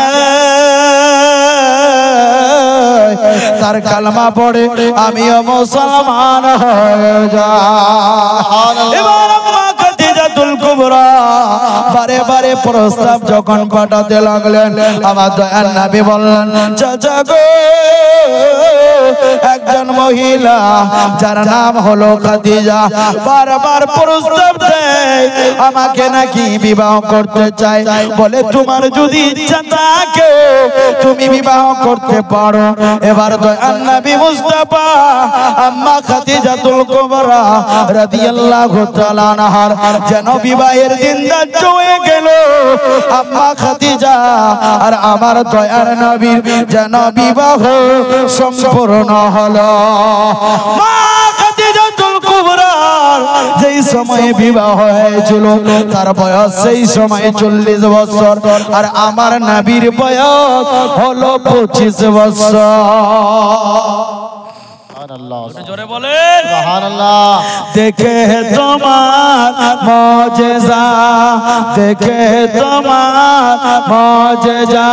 তার কালমা পড়ে আমিও মুসলমান হয়ে যাই। এবার আম্মা খাদিজাতুল কুবরা বারে বারে প্রস্তাব যখন পাঠাতে লাগলেন, আমার দয়াল নবী বললেন, চাচা গো, একজন মহিলা যার নাম হলো খাদিজা বারবার প্রস্তাব দেয় আমাকে নাকি বিবাহ করতে চায়। বলে তোমার যদি ইচ্ছা থাকে তুমি বিবাহ করতে পারো। এবার দয়াল নবী মুস্তাফা আম্মা খাদিজাতুল কুবরা রাদিয়াল্লাহু তাআলা আনহার যেন বিবাহের দিন ধার্য হয়ে গেল। আম্মা খাদিজা আর আমার দয়াল নবীর যেন বিবাহ সম্পূর্ণ হলো। মা খাদিজাতুল কুবরার যেই সময়ে বিবাহ হয়েছিল তার বয়স সেই সময় 40 বছর, আর আমার নবীর বয়স হলো 25 বছর। জোরে বলেন সুবহানাল্লাহ। দেখে তোমার মুজিজা, দেখে তোমার মুজিজা,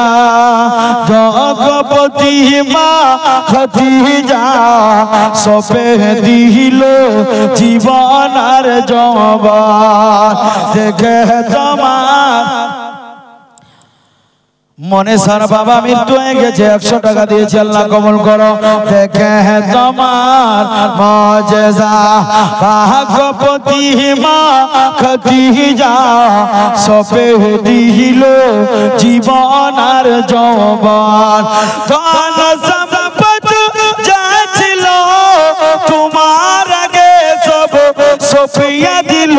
জগৎপতি মা খাদিজা সপে দিল জীবন আর যৌবন। দেখে তোমার মনে সার বাবা মৃত্যু হয়ে গেছে, 100 টাকা দিয়েছে, আল্লাহ কবুল করো। দেখে তোমার মুজিজা, ভাগ্যপতি মা খাদিজা সপে দিল জীবন আর যৌবন। ধন সম্পদ যা ছিল তোমার আগে সব সফিয়া দিল,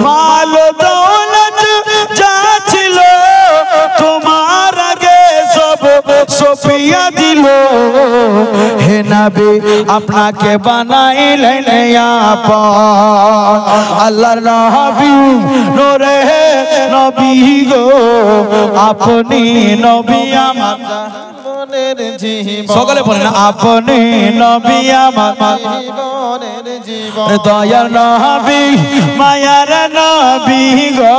মাল দৌলত যা ছিল সফিয়া দিল হে নবী আপনাকে বানাইলেন আপন আল্লাহর নবী নূরে নবী গো আপনি নবী আমার জীবনের জীবন সকলে বলেন আপনি নবী আমার জীবনের জীবন দয়ার নবী মায়ার নবী গো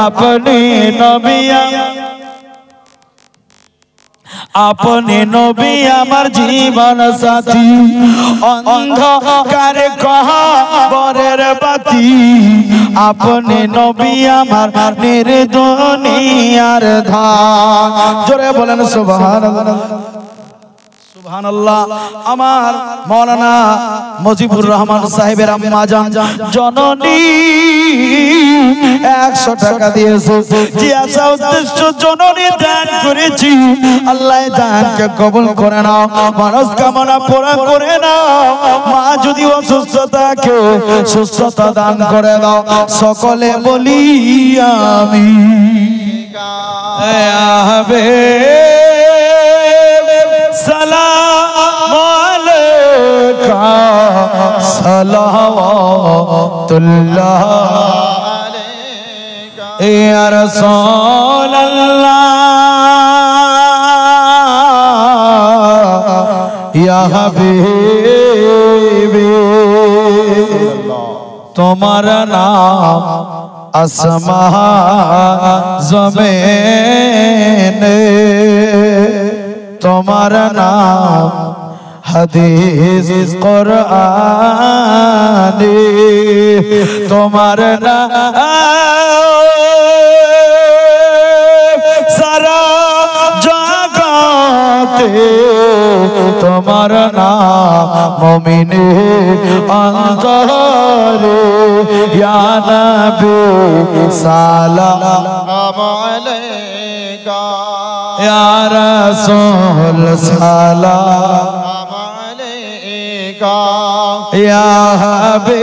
আপনি নবী আপনি নবী আমার জীবন সাথী অন্ধকারে কবরের বাতি আপনি নবী আমার নির্দুনিয়ার ধান জোরে বলেন সুবহানাল্লাহ সুবহানাল্লাহ আমার মাওলানা মুজিবুর রহমান সাহেবের আম্মা জান জননী 100 টাকা দিয়েছে যে আশা উদ্দেশ্য জননী দান করেছি আল্লাহ দানকে কবুল করে নাও মনস্কামনা পুরা করে নাও মা যদি অসুস্থ থাকে সুস্থতা দান করে দাও সকলে বলি আমি সালাম আলাইকা সালাওয়াতুল্লাহ আলাইকা ইয়া রাসূলুল্লাহ ইয়া হাবিবি তোমার নাম আসমান জমিনে তোমার নাম হাদিস কুরআনে তোমার নাম সারা জগতে তোমার নাম মুমিনে অন্তরে ইয়া নবী সালাম আলাইকা ইয়া রাসূল সালাম আলাইকা ইয়া হাবিব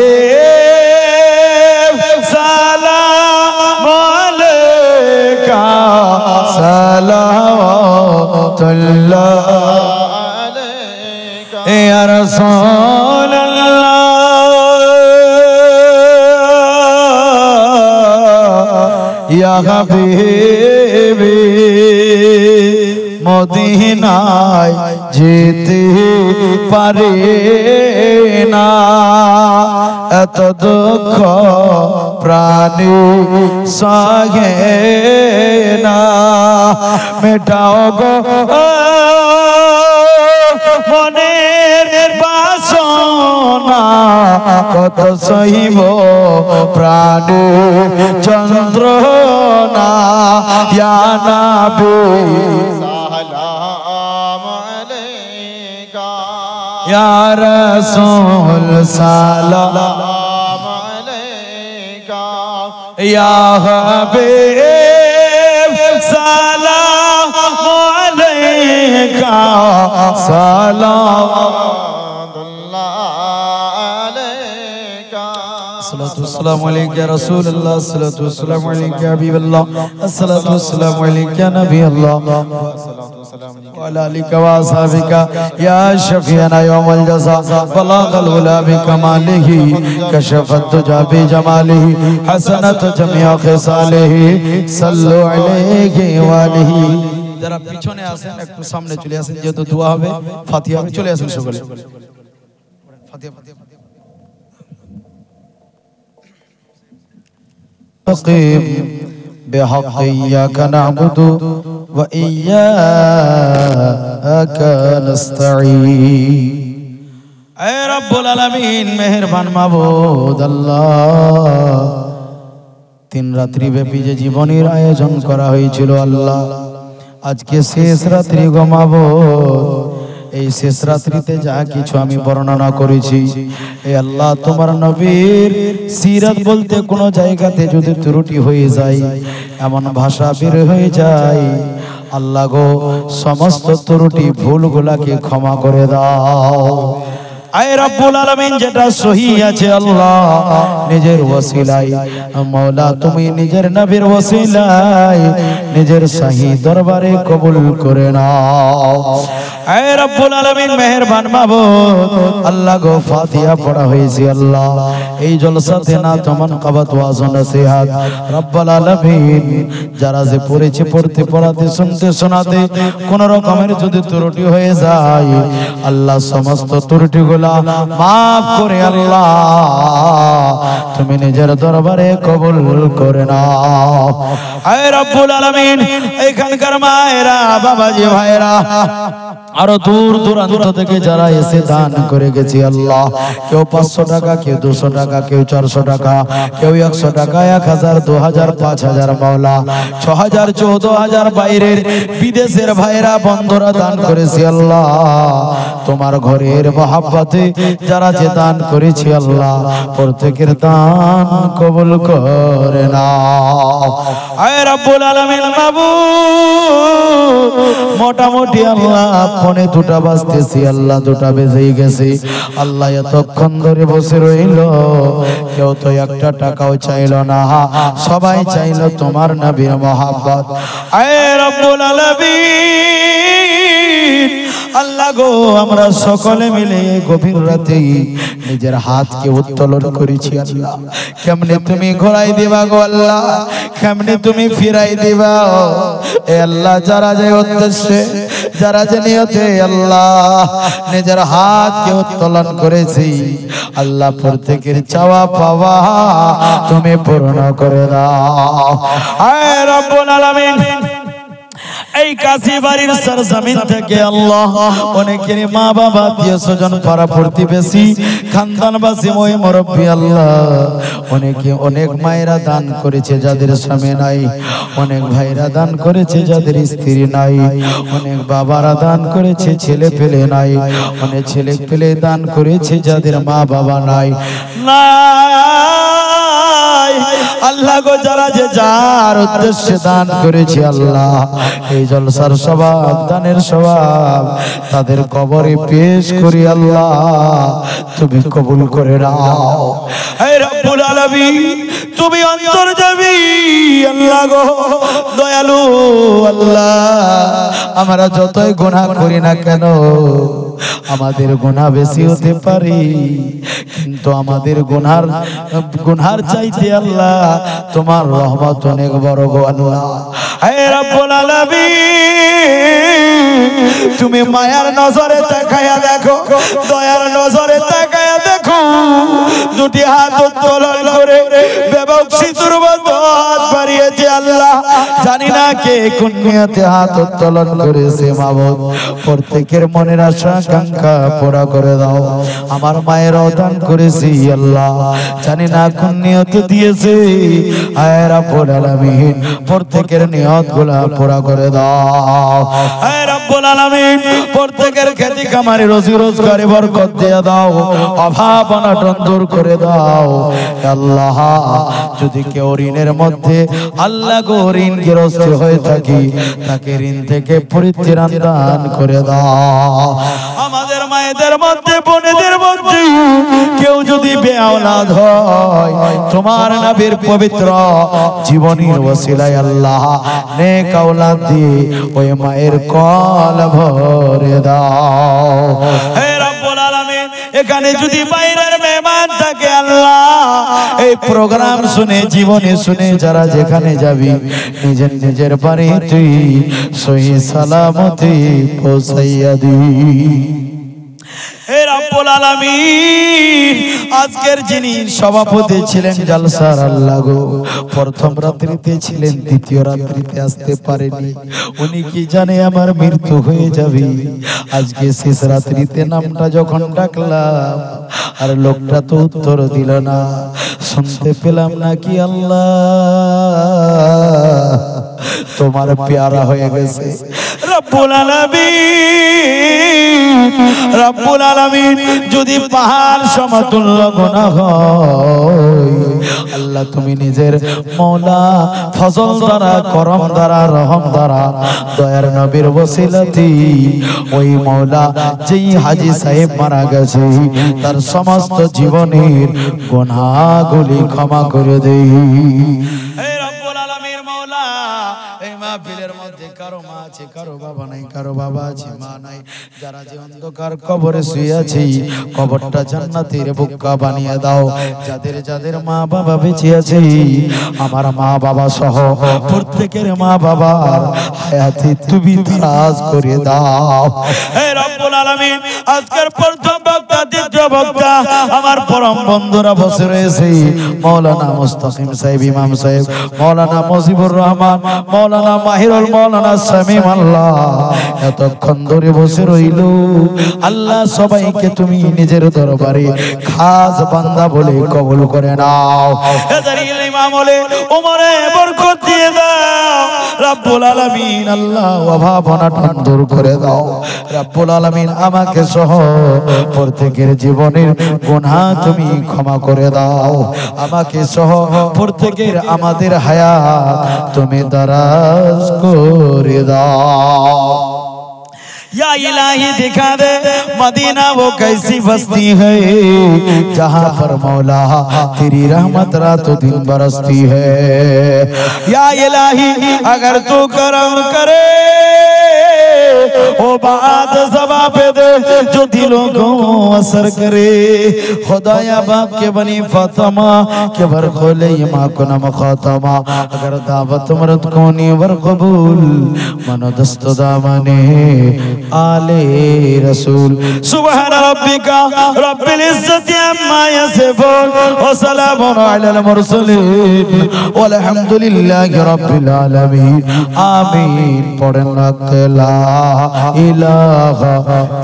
সালাম আলাইকা সালাওয়াতুল্লাহ আলাইকা ইয়া রাসূলুল্লাহ ইয়া হাবিবি মদিনায় যেতে পারে না এত দুঃখ প্রাণী সহে না মেটাও গো মনের বাসনা কত সহিব প্রাণে যন্ত্রণা ইয়া নবী সালাম আলাইকা ইয়া রাসূল সালাম আলাইকা ইয়া হাবিব সালাম আলাইকা সালামুল্লাহ আলাইকা الصلاة والسلام عليك يا رسول الله الصلاة والسلام عليك يا حبيب الله الصلاة والسلام عليك يا نبي الله وعلى آلك وأصحابك يا شفيعنا يوم الجزاء بلغ العلا بكماله كشف الدجى بجماله حسنت جميع خصاله صلوا عليه وآله যারা পিছনে আছেন একটু সামনে চলে আসেন যেহেতু দোয়া হবে ফাতিহা হবে চলে আসেন সকলে ফাতিহা فقيم بحق إياك نعبد وإياك نستعين اے رب العالمین মেহেরবান মাবুদ আল্লাহ তিন রাত্রি ব্যাপী যে জীবনের আয়োজন করা হয়েছিল আল্লাহ আজকে শেষ রাত্রি গো মাবুদ এই শেষ রাত্রিতে যা কিছু আমি বর্ণনা করেছি এ আল্লাহ তোমার নবীর সিরাত বলতে কোনো জায়গাতে যদি ত্রুটি হয়ে যায় এমন ভাষা বের হয়ে যায় আল্লাহ গো সমস্ত ত্রুটি ভুলগুলাকে ক্ষমা করে দাও আয় রব্বুল আলামিন যেটা সহি আছে আল্লাহ নিজের ওসিলায় মাওলা তুমি নিজের নবীর ওসিলায় নিজের শাহী দরবারে কবুল করে নাও। আয় রব্বুল আলামিন মেহেরবান মাবুদ আল্লাহ গো ফাতিহা পড়া হয়েছে আল্লাহ এই জলসাতে না তমান কাবাত ওয়াজ নসিহত রব্বুল আলামিন যারা যে পড়েছে পড়তে পড়াতে শুনতে শোনাতে কোন রকমের যদি ত্রুটি হয়ে যায় আল্লাহ সমস্ত ত্রুটিগুলা মাফ করে আল্লাহ তুমি নিজের দরবারে কবুল করে নাও। আয় রব্বুল আলামিন এখানকার মায়েরা বাবাজি ভাইরা আরো দূর দূরান্ত থেকে যারা এসে দান করে গেছে আল্লাহ কেউ 500 টাকা কেউ 200 টাকা কেউ 400 টাকা কেউ 100 টাকা 1000 2000 5000 মাওলা 6000 14000 বাইরের বিদেশের ভাইরা বন্ধুরা দান করেছে আল্লাহ তোমার ঘরের মহব্বতে যারা যে দান করেছে আল্লাহ প্রত্যেকের দান কবুল করে নাও। আয় রব্বুল আলামিন মাবুদ মোটামুটি আল্লাহ ফোনে দুটা বাজতেছি আল্লাহ দুটা বেজেই গেছে আল্লাহ এতক্ষণ ধরে বসে রইল কেউ তো একটা টাকাও চাইলো না সবাই চাইলো তোমার নবীর মহব্বত। আয় রব্বুল আলামিন আল্লাহ গো আমরা সকলে মিলে গভীর রাতে নিজের হাতকে উত্তোলন করেছি আল্লাহ কেমনে তুমি ঘোরাই দিবা গো আল্লাহ কেমনে তুমি ফিরাই দিবা এ আল্লাহ যারা যে উদ্দেশ্যে যারা যে নিয়তে আল্লাহ নিজের হাতকে উত্তোলন করেছি আল্লাহ প্রত্যেকের চাওয়া পাওয়া তুমি পূর্ণ করে দাও। আয় রব্বুল আলামিন এই কাশীবাড়ির সরজমিন থেকে আল্লাহ অনেকের মা বাবা আত্মীয় স্বজন পাড়া প্রতিবেশী খানদানবাসী মই মুরব্বী আল্লাহ অনেকে অনেক মায়েরা দান করেছে যাদের স্বামী নাই অনেক ভাইরা দান করেছে যাদের স্ত্রী নাই অনেক বাবারা দান করেছে ছেলে পেলে নাই অনেক ছেলে পেলে দান করেছে যাদের মা বাবা নাই আল্লাহ গো যারা যে যার উদ্দেশ্যে দান করেছে আল্লাহ এই জলসার সওয়াব দানের সওয়াব তাদের কবরে পেশ করি আল্লাহ তুমি কবুল করে নাও। হে রব্বুল আলামিন তুমি অন্তর্যামী আল্লাহ গো দয়ালু আল্লাহ আমরা যতই গুনাহ করি না কেন আমাদের গুনাহ বেশি হতে পারে কিন্তু আমাদের গুনার চাইতে আল্লাহ তোমার রহমত অনেক বড় গো আল্লাহ। হে রব্বুল আলামিন তুমি মায়ার নজরে তাকায়া দেখো দয়ার নজরে তাকায়া দেখো দুটি হাত উত্তোলন করে বেবকশি দুর্বত হাত বাড়িয়েছে আল্লাহ জানি না কে কোন নিয়তে হাত উত্তোলন করেছে মাবুদ প্রত্যেকের মনের আশা আকাঙ্ক্ষা পুরা করে দাও। আমার মায়েরাও দান করেছে আল্লাহ জানি না কোন নিয়তে দিয়েছে আয় রব্বুল আলামিন প্রত্যেকের নিয়তগুলো পুরা করে দাও। আয় রব্বুল আলামিন প্রত্যেকের খেতে কামারে রুজি রোজগারে বরকত দিয়ে দাও অভাব অনটন দূর করে দাও আল্লাহ। যদি কেউ ঋণের মধ্যে আল্লাহ গো ঋণগ্রস্ত হয়ে থাকি তাকে ঋণ থেকে পরিত্রাণ দান করে দাও। আমাদের মায়েদের মধ্যে বোনেদের মধ্যে কেউ যদি বেআওলাদ হয় তোমার নবীর পবিত্র জীবনীর ওসিলায় আল্লাহ নেক আওলাদ দিয়ে ওই মায়ের কল ভরে দাও। হে রব্বুল আলামিন এখানে যদি বাইরের মেহমান থাকে আল্লাহ এই প্রোগ্রাম শুনে জীবনে শুনে যারা যেখানে যাবি নিজের নিজের বাড়িতে সহি সালামতে পৌঁছাইয়া দিবি। হে রব্বুল আলামিন আজকের যিনি সভাপতি ছিলেন জলসার আল্লাহ গো প্রথম রাত্রিতে ছিলেন দ্বিতীয় রাত্রিতে আসতে পারেনি উনি কি জানে আমার মৃত্যু হয়ে যাবে আজকে শেষ রাত্রিতে নামটা যখন ডাকলাম আর লোকটা তো উত্তর দিল না শুনতে পেলাম নাকি আল্লাহ তোমার পেয়ারা হয়ে গেছে। রব্বুল আলামিন রব্বুল আলামিন যদি পাহাড় সমতুল্য গুনাহ হয় আল্লাহ তুমি নিজের মওলা ফজল দ্বারা করম দ্বারা রহম দ্বারা দয়ার নবীর ওসিলাতে ওই মওলা যেই হাজী সাহেব মারা গেছে তার সমস্ত জীবনের গুনাহগুলি ক্ষমা করে দেই। হে রব্বুল আলামিন মওলা, এই মাহফিলের মধ্যে কারো মা আছে, কারো বাবা নাই, কারো বাবা আছে মা নাই, যারা যে অন্ধকার কবরে শুয়ে আছে কবরটা জান্নাতের বুক্কা বানিয়ে দাও। যাদের যাদের মা বাবা বেঁচে আছে আমার মা বাবা সহ প্রত্যেকের মা বাবার হায়াতে তুমি দারাজ করে দাও। হে রব্বুল আলামিন, আজকের প্রথম বক্তা, দ্বিতীয় বক্তা আমার পরম বন্ধুরা বসে রয়েছে, মাওলানা মুস্তাকিম সাহেব, ইমাম সাহেব, মাওলানা মুজিবুর রহমান, মাওলানা মাহিরুল, মাওলানা শামীম, আল্লাহ এতক্ষণ ধরে বসে রইল। আল্লাহ সবাইকে তুমি নিজের দরবারে খাস বান্দা বলে কবুল করে নাও। এদের ইমাম বলে উমরে বরকত দিয়ে দাও রব্বুল আলামিন। আল্লাহ অভাব অনটন দূর করে দাও রব্বুল আলামিন। আমাকে সহ প্রত্যেকের জীবনের গুনাহ তুমি ক্ষমা করে দাও। আমাকে সহ প্রত্যেকের আমাদের হায়াত তুমি দারাজ করে দাও। या इलाही दिखा दे मदीना वो कैसी बस्ती है जहाँ पर मौला तेरी रहमत रातों दिन बरसती है। या इलाही अगर तू करम करे ओ बात ज़बां पे दे जो दिलों को असर करे। खुदाया बाप के बनी फातिमा के बर खोले ये माँ को नम खातमा। अगर दावत मरद कोनी वर कबूल मनो दस्त दामने आले रसूल। सुबहान रब्बिका रब्बिल इज्जति अम्मा यसिफून व सलामुन अलल मुरसलीन वल्हम्दुलिल्लाहि रब्बिल आलमीन। आमीन। पढ़ें ला इलाहा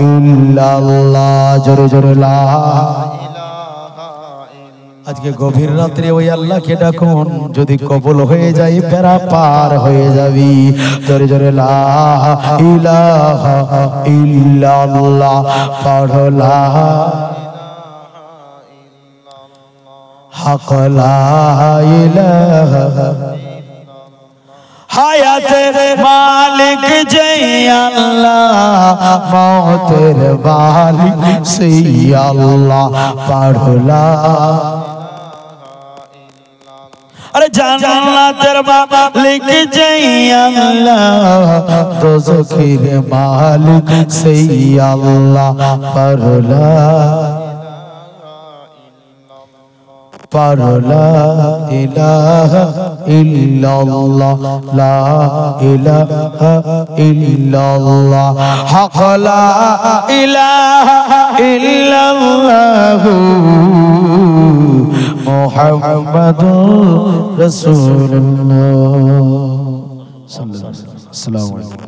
इल्लल्लाह। जोरे जोरे ला। আজকে গভীর রাত্রে ওই আল্লাহকে ডাকুন, যদি কবুল হয়ে যায় পেরা পার হয়ে যাবি। জোরে জোরে লা ইলাহা ইল্লাল্লাহ পড়ো লা হক লা ইলাহা। হায়াতের মালিক যে আল্লাহ, মওতের মালিক সেই আল্লাহ পড়ো লা। अरे জান্নাতের মালিক যে আল্লাহ, দোজখের মালিক সেই আল্লাহ পড়ো লা লা ইলাহা ইল্লাল্লাহ লা ইলাহা ইল্লাল্লাহ হক লা ইলাহা ইল্লাল্লাহ মুহাম্মাদুর রাসূলুল্লাহ সাল্লাল্লাহু আলাইহি ওয়াসাল্লাম।